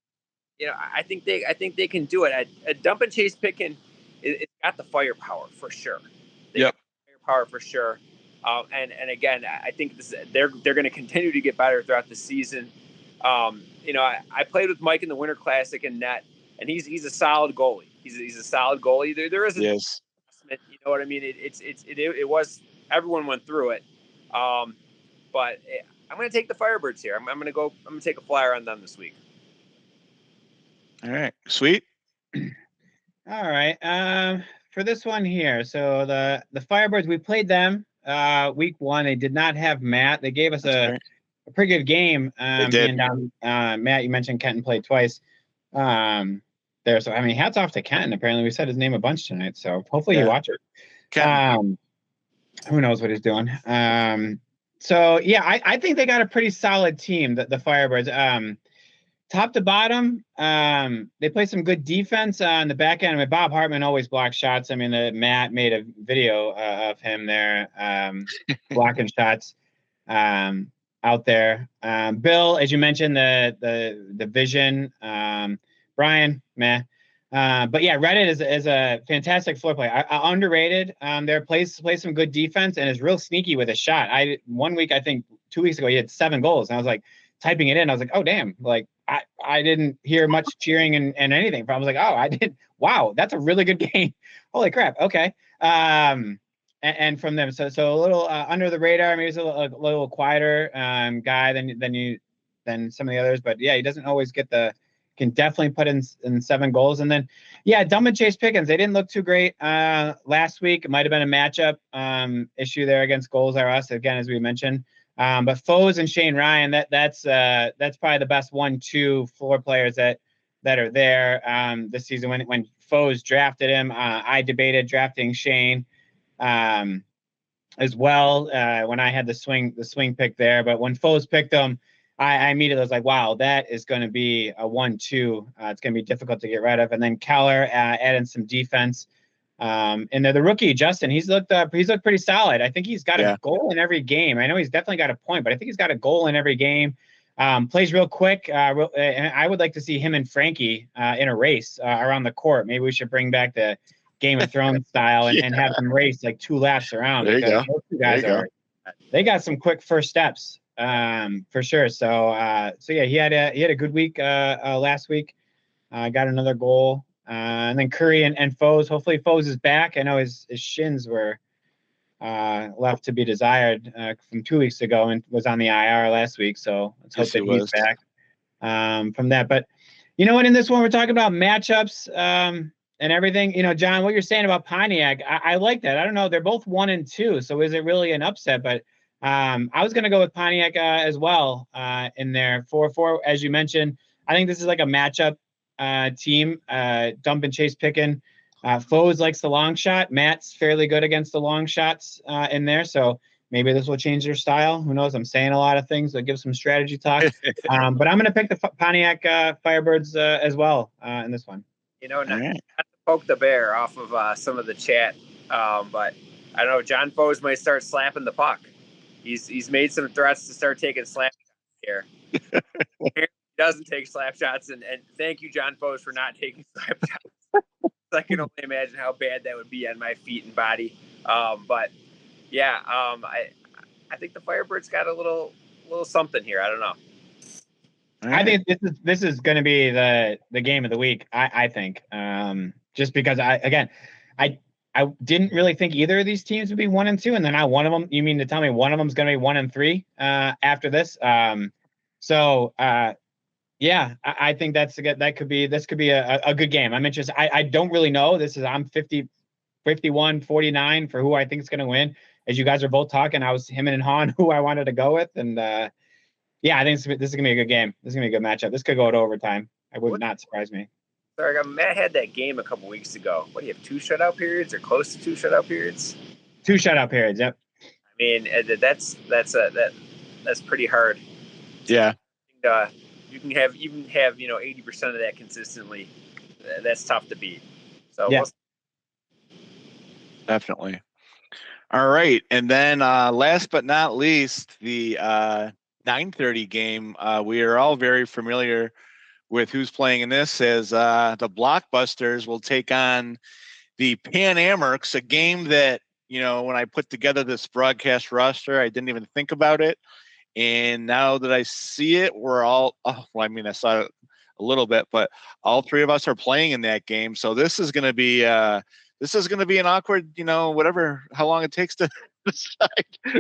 You know, I think they can do it. At Dump and Chase Pickin, it's got the firepower for sure. Firepower for sure. And again, I think they're going to continue to get better throughout the season. You know, I played with Mike in the Winter Classic in net, and he's a solid goalie. He's a solid goalie. There isn't, yes. You know what I mean? It was, everyone went through it. But I'm going to take the Firebirds here. I'm going to take a flyer on them this week. All right, sweet. All right. For this one here, so the Firebirds, we played them week 1. They did not have Matt. They gave us a pretty good game. They did. Being down, Matt, you mentioned Kenton played twice there. So, I mean, hats off to Kenton. Apparently, we said his name a bunch tonight. So, hopefully you watch it. Who knows what he's doing. So, yeah, I think they got a pretty solid team, the Firebirds. Top to bottom, they play some good defense on the back end. I mean, Bob Hartman always blocks shots. I mean, Matt made a video of him there blocking shots out there. Bill, as you mentioned, the vision. Brian, meh. But yeah, Reddit is a fantastic floor player. Underrated. There plays some good defense and is real sneaky with a shot. 1 week, I think 2 weeks ago, he had 7 goals, and I was like typing it in. I was like, oh damn, like I didn't hear much cheering and anything. But I was like, oh, I did. Wow, that's a really good game. Holy crap. Okay. And from them, so a little under the radar. Maybe he's a little quieter guy than some of the others. But yeah, he doesn't always get the can definitely put in 7 goals. And then, yeah, Dumb and Chase Pickens, they didn't look too great last week. It might have been a matchup issue there against Goals R Us, again, as we mentioned. But Foes and Shane Ryan, that's probably the best 1-2 floor players that are there this season. When Foes drafted him, I debated drafting Shane as well when I had the swing pick there. But when Foes picked him, I immediately was like, wow, that is going to be a 1-2. It's going to be difficult to get rid of. And then Keller adding some defense. And the rookie, Justin, he's looked pretty solid. I think he's got a goal in every game. I know he's definitely got a point, but I think he's got a goal in every game. Plays real quick. And I would like to see him and Frankie in a race around the court. Maybe we should bring back the Game of Thrones style and have them race like 2 laps around. There you go. Those 2 guys they got some quick first steps for sure. So yeah, he had a good week last week. Got another goal. And then Curry and Foes. Hopefully Foes is back. I know his shins were left to be desired from 2 weeks ago and was on the IR last week. So let's hope that he's back from that. But you know what? In this one, we're talking about matchups and everything. You know, John, what you're saying about Pontiac, I like that. I don't know. They're both 1-2. So is it really an upset? But I was going to go with Pontiac as well in there. 4-4, as you mentioned. I think this is like a matchup team. Dump and Chase Picken. Foes likes the long shot. Matt's fairly good against the long shots in there. So maybe this will change their style. Who knows? I'm saying a lot of things that give some strategy talk. But I'm going to pick the Pontiac Firebirds as well in this one. You know, not to poke the bear off of some of the chat, but I don't know. John Foes might start slapping the puck. He's made some threats to start taking slap shots here. He doesn't take slap shots, and thank you, John Foes, for not taking slap shots. I can only imagine how bad that would be on my feet and body. But yeah, I think the Firebirds got a little something here. I don't know. I think this is going to be the game of the week. I think just because I didn't really think either of these teams would be 1-2, and then one of them. You mean to tell me one of them is going to be 1-3 after this? Yeah, I think this could be a good game. I'm interested. I don't really know. I'm 51-49 for who I think is going to win. As you guys are both talking, I was him and Han who I wanted to go with, and yeah, I think this is gonna be a good game. This is gonna be a good matchup. This could go to overtime. It would not surprise me. Sorry, Matt had that game a couple weeks ago. What do you have? 2 shutout periods or close to 2 shutout periods? 2 shutout periods. Yep. I mean, that's pretty hard. Yeah. You can have 80% of that consistently. That's tough to beat. So yeah. Definitely. All right, and then last but not least, the 9:30 game. We are all very familiar with who's playing in this, as the Blockbusters will take on the Pan Amherst, a game that, when I put together this broadcast roster, I didn't even think about it. And now that I see it, I saw it a little bit, but all 3 of us are playing in that game. So this is going to be an awkward, how long it takes to decide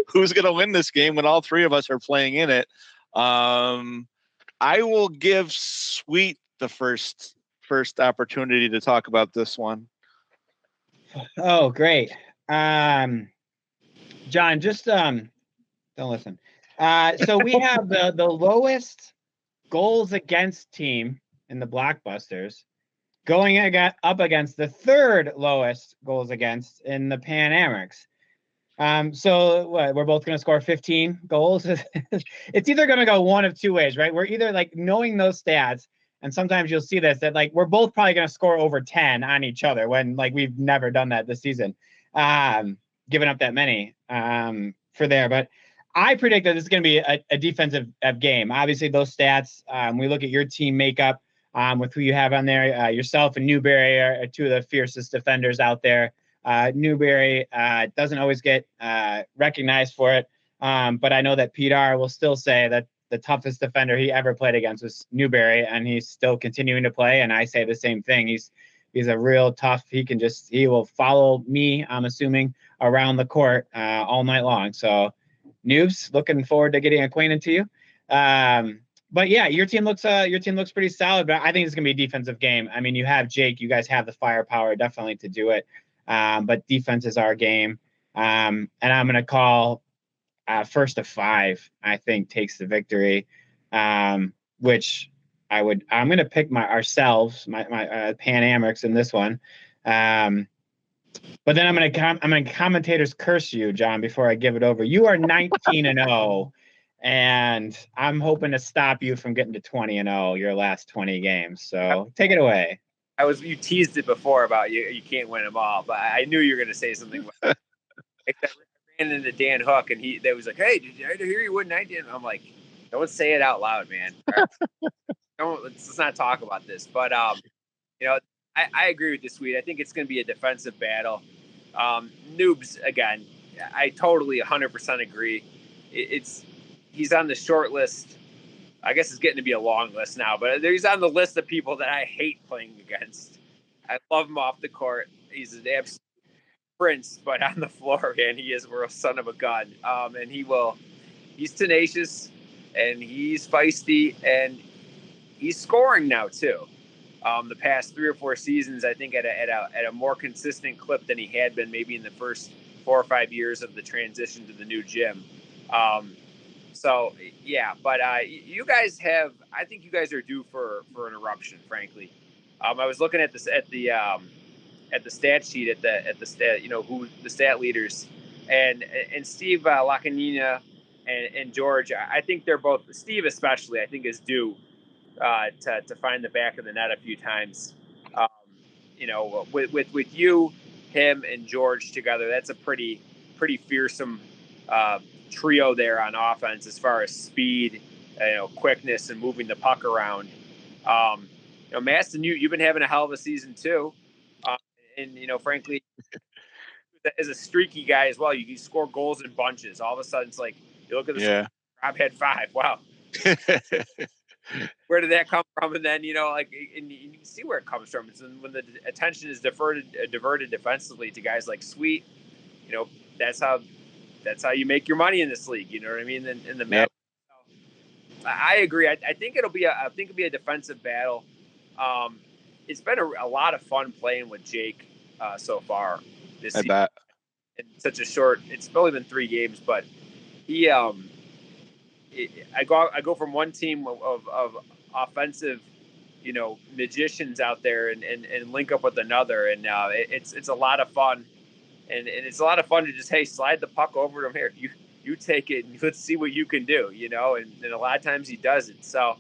who's going to win this game when all 3 of us are playing in it. I will give Sweet the first opportunity to talk about this one. Oh, great. John, just don't listen. So we have the lowest goals against team in the Blockbusters going up against the 3rd lowest goals against in the Pan Amherst. So we're both going to score 15 goals. It's either going to go one of 2 ways, right? We're either like knowing those stats, and sometimes you'll see this, that like we're both probably going to score over 10 on each other when like we've never done that this season, giving up that many for there. But I predict that this is going to be a defensive game. Obviously, those stats, we look at your team makeup with who you have on there. Yourself and Newberry are 2 of the fiercest defenders out there. Newberry doesn't always get recognized for it, but I know that Pete R will still say that the toughest defender he ever played against was Newberry, and he's still continuing to play. And I say the same thing. He's a real tough. He will follow me, I'm assuming, around the court all night long. So, Noobs, looking forward to getting acquainted to you. But yeah, your team looks pretty solid. But I think it's gonna be a defensive game. I mean, you have Jake. You guys have the firepower definitely to do it. But defense is our game. And I'm gonna call first to 5. I think takes the victory. Which I'm gonna pick my Pan Americs in this one. But then I'm gonna commentators curse you, John, before I give it over. You are 19-0. And I'm hoping to stop you from getting to 20-0 your last 20 games. So take it away. You teased it before about you can't win them all, but I knew you were going to say something. Like I ran into Dan Hook, and they was like, "Hey, did I hear you win 19?" I'm like, "Don't say it out loud, man. Let's not talk about this." But you know, I agree with you, Sweet. I think it's going to be a defensive battle. Noobs again. I totally 100% agree. He's on the short list. I guess it's getting to be a long list now, but he's on the list of people that I hate playing against. I love him off the court. He's an absolute prince, but on the floor, man, he is a real son of a gun. And he's tenacious, and he's feisty, and he's scoring now too. The past 3 or 4 seasons, I think at a more consistent clip than he had been maybe in the first 4 or 5 years of the transition to the new gym. So yeah, but you guys I think you guys are due for an eruption, frankly. I was looking at the stat sheet at the stat, who the stat leaders, and Steve Lacanina and George. I think they're both, Steve especially, I think is due to find the back of the net a few times. With you, him, and George together, that's a pretty fearsome trio there on offense as far as speed, quickness, and moving the puck around. Maston, you've been having a hell of a season too, and frankly, as a streaky guy as well, you score goals in bunches. All of a sudden, it's like you look at the Rob had 5. Wow. Where did that come from? And then and you can see where it comes from. It's when the attention is diverted defensively to guys like Sweet. That's how you make your money in this league. You know what I mean? In the middle. So, I agree. I think it'll be a defensive battle. It's been a lot of fun playing with Jake so far this season. Bet. In such a short. It's only been 3 games, but he. I go from one team of offensive, magicians out there and link up with another, and it's a lot of fun, and it's a lot of fun to just slide the puck over to him here. You take it and let's see what you can do, and a lot of times he does it. So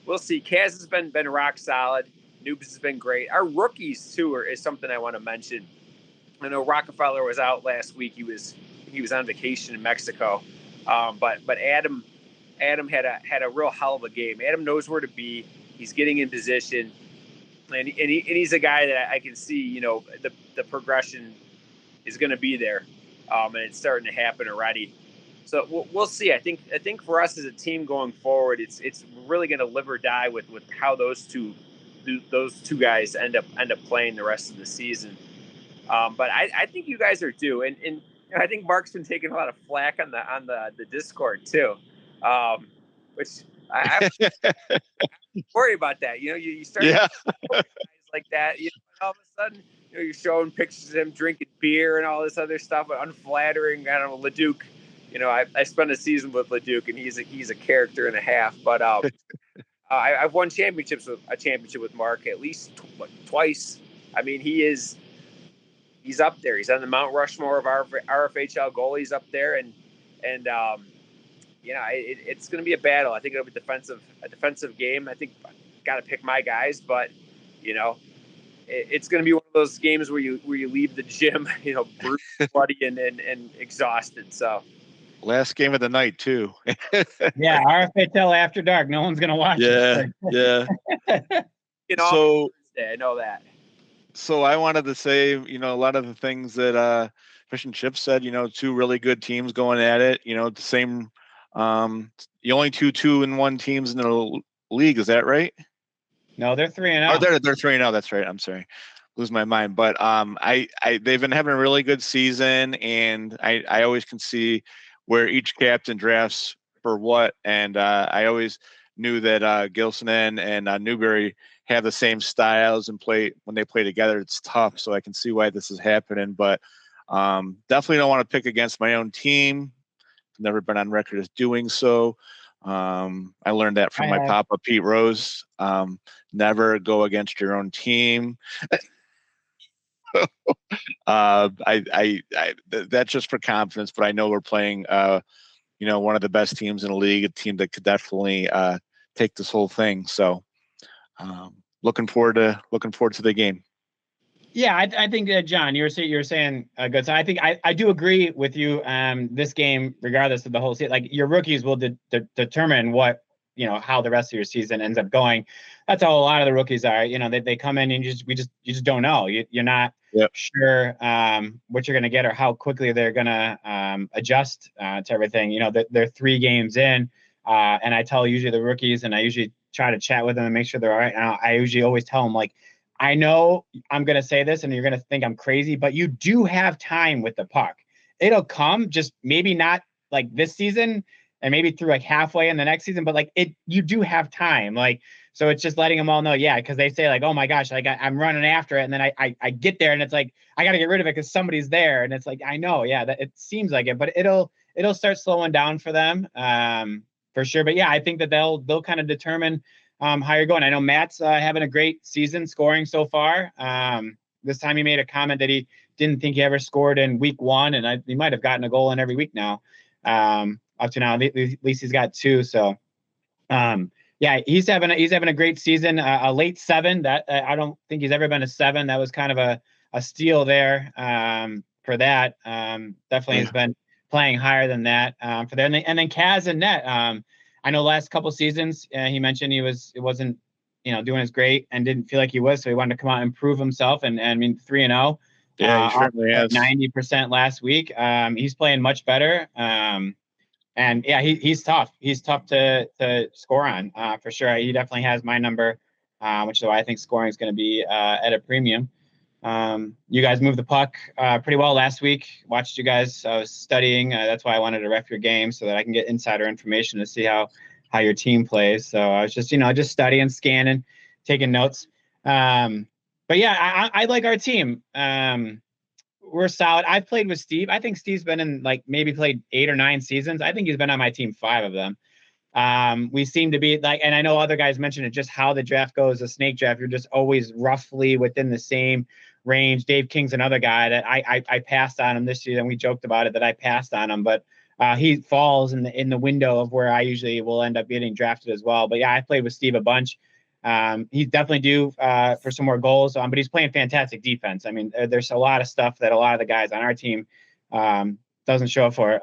we'll see. Kaz has been rock solid. Noobs has been great. Our rookies too is something I want to mention. I know Rockefeller was out last week. He was on vacation in Mexico, but Adam had a real hell of a game. Adam knows where to be. He's getting in position, and he's a guy that I can see. The progression is going to be there, and it's starting to happen already. So we'll see. I think for us as a team going forward, it's really going to live or die with how those two guys end up playing the rest of the season. But I think you guys are due, and I think Mark's been taking a lot of flack on the Discord too. Which I worry about that. You start guys like that. All of a sudden, you're showing pictures of him drinking beer and all this other stuff, unflattering. I don't know, Leduc. I spent a season with Leduc, and he's a character and a half. But I've won a championship with Mark at least twice. I mean, he's up there. He's on the Mount Rushmore of our RFHL goalies up there, and it's going to be a battle. I think it'll be a defensive game. I think I got to pick my guys, but it's going to be one of those games where you leave the gym, bruised, bloody, and exhausted. So last game of the night too. Yeah, RFHL after dark. No one's going to watch it. Yeah. So I know that. So I wanted to say, a lot of the things that Fish and Chips said. 2 really good teams going at it. The same. The only 2-2-1 teams in the league, is that right? No, they're 3-0. Oh, they're 3-0. That's right. I'm sorry, lose my mind. But they've been having a really good season, and I always can see where each captain drafts for what, and I always knew that Gilson and Newberry have the same styles and when they play together, it's tough. So I can see why this is happening, but definitely don't want to pick against my own team. Never been on record as doing so. I learned that from my papa, Pete Rose. Never go against your own team. That's just for confidence, but I know we're playing, one of the best teams in the league, a team that could definitely take this whole thing. So looking forward to the game. Yeah, I think John, you were saying good. So I think I do agree with you. This game, regardless of the whole season, like your rookies will determine what how the rest of your season ends up going. That's how a lot of the rookies are. They come in and you just don't know. You're not sure what you're gonna get or how quickly they're gonna adjust to everything. They're 3 games in, and I tell usually the rookies, and I usually try to chat with them and make sure they're all right. And I usually always tell them, like, I know I'm going to say this and you're going to think I'm crazy, but you do have time with the puck. It'll come, just maybe not like this season and maybe through like halfway in the next season, but like you do have time. Like, so it's just letting them all know. Yeah. Cause they say like, oh my gosh, like I'm running after it. And then I get there and it's like, I got to get rid of it because somebody's there. And it's like, I know, yeah, that it seems like it, but it'll start slowing down for them for sure. But yeah, I think that they'll kind of determine how you're going. I know Matt's having a great season scoring so far. This time he made a comment that he didn't think he ever scored in week 1, and he might have gotten a goal in every week now. Up to now, at least he's got 2. So, yeah, he's having a great season. A late 7. That I don't think he's ever been a 7. That was kind of a steal there for that. Definitely has been playing higher than that for there. And then Kaz and net. I know last couple seasons he mentioned it wasn't doing as great and didn't feel like he was, so he wanted to come out and prove himself. And I mean 3-0. Yeah, he certainly has. 90% last week. He's playing much better. And yeah, he's tough. He's tough to score on for sure. He definitely has my number, which is why I think scoring is going to be at a premium. You guys moved the puck pretty well last week. Watched you guys. I was studying. That's why I wanted to ref your game so that I can get insider information to see how your team plays. So I was just studying, scanning, taking notes. But yeah, I like our team. We're solid. I've played with Steve. I think Steve's been in maybe played 8 or 9 seasons. I think he's been on my team 5 of them. We seem to be and I know other guys mentioned it, just how the draft goes, a snake draft, you're just always roughly within the same range. Dave King's another guy that I passed on him this year, and we joked about it that I passed on him, but he falls in the window of where I usually will end up getting drafted as well. But yeah, I played with Steve a bunch. He's definitely due for some more goals, but he's playing fantastic defense. I mean, there's a lot of stuff that a lot of the guys on our team doesn't show up for.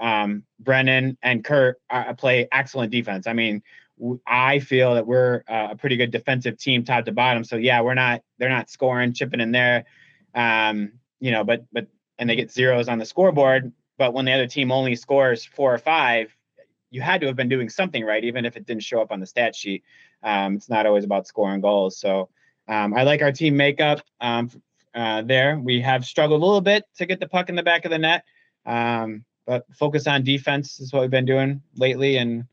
Brennan and Kurt play excellent defense. I mean, I feel that we're a pretty good defensive team, top to bottom. So yeah, they're not scoring, chipping in there, but and they get zeros on the scoreboard. But when the other team only scores 4 or 5, you had to have been doing something right, even if it didn't show up on the stat sheet. It's not always about scoring goals. So I like our team makeup there. We have struggled a little bit to get the puck in the back of the net, but focus on defense is what we've been doing lately. And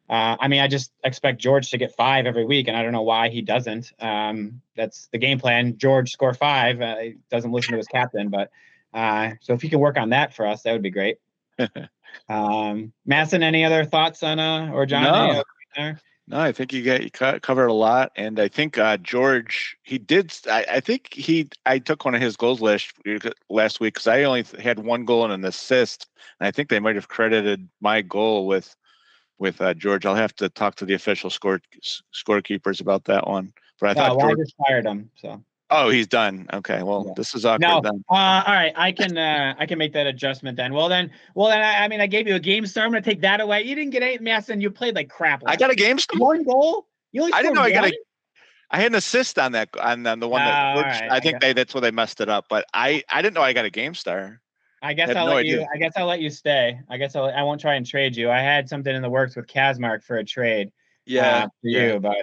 I mean, I just expect George to get 5 every week, and I don't know why he doesn't. That's the game plan. George score 5. He doesn't listen to his captain, but so if he can work on that for us, that would be great. Masson, any other thoughts on or John? No, I think you covered a lot, and I think George, he did. I think I took one of his goals last week because I only had 1 goal and an assist, and I think they might have credited my goal with George. I'll have to talk to the official scorekeepers about that one. But I thought George I just fired him. So. Oh, he's done. Okay. Well, yeah. This is awkward then. All right. I can make that adjustment then. Well then, I mean, I gave you a game star. I'm going to take that away. You didn't get 8, Masson. You played like crap. I got a game star. 1 goal? You only I didn't know 1? I had an assist on that, on the one that right. I think that's where they messed it up. But I didn't know I got a game star. I guess I'll let you. I guess I'll let you stay. I guess I won't try and trade you. I had something in the works with Kazmark for a trade. Yeah, for you, but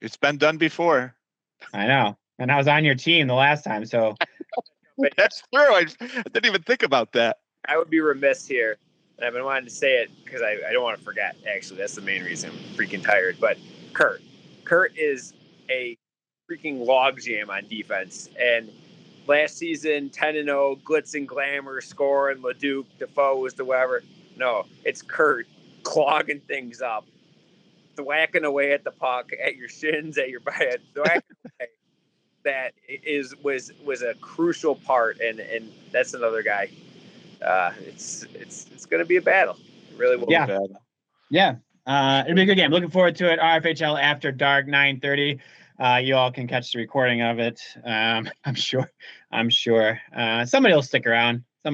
it's been done before. I know, and I was on your team the last time, so that's true. I didn't even think about that. I would be remiss here. and I've been wanting to say it because I don't want to forget. Actually, that's the main reason. I'm freaking tired. But Kurt is a freaking logjam on defense. And last season, 10-0, glitz and glamour, scoring, LeDuc, Defoe was the whatever. No, it's Kurt clogging things up, thwacking away at the puck, at your shins, at your butt, thwacking away. That was a crucial part, and that's another guy. It's going to be a battle. It really will. Yeah. Yeah. It'll be a good game. Looking forward to it. RFHL After Dark, 9:30. You all can catch the recording of it. I'm sure. Somebody will stick around. I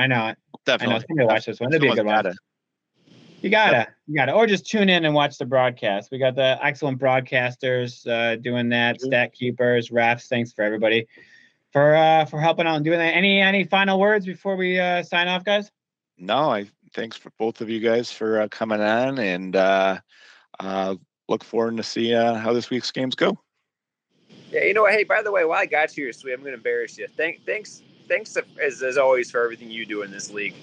know it. Definitely. I know somebody will watch this one. It'll be a good one. You gotta, or just tune in and watch the broadcast. We got the excellent broadcasters doing that, stat keepers, refs. Thanks for everybody for helping out and doing that. Any final words before we sign off, guys? No, thanks for both of you guys for coming on, and look forward to see how this week's games go. Yeah, you know what? Hey, by the way, while I got you here, Sweet, I'm going to embarrass you. Thanks as always for everything you do in this league.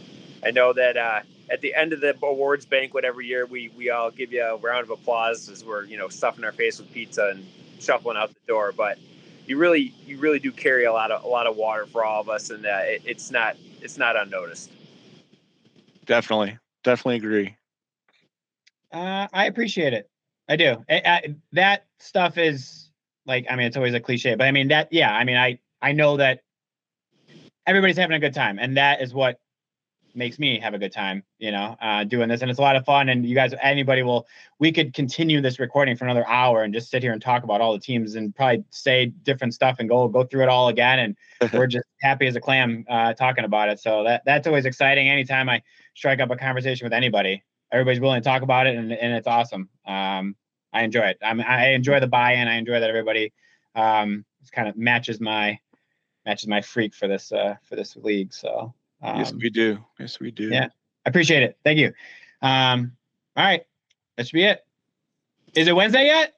I know that at the end of the awards banquet every year, we all give you a round of applause as we're stuffing our face with pizza and shuffling out the door. But you really do carry a lot of water for all of us, and it's not unnoticed. Definitely agree. I appreciate it. I do. That stuff is it's always a cliche, but I know that everybody's having a good time, and that is what makes me have a good time, doing this. And it's a lot of fun. And you guys, we could continue this recording for another hour and just sit here and talk about all the teams and probably say different stuff and go through it all again. And we're just happy as a clam talking about it. So that's always exciting. Anytime I strike up a conversation with anybody, everybody's willing to talk about it, and it's awesome. I enjoy it. I enjoy the buy-in. I enjoy that everybody just kind of matches my freak for this league. So yes, we do. Yeah, I appreciate it. Thank you. All right, that should be it. Is it Wednesday yet?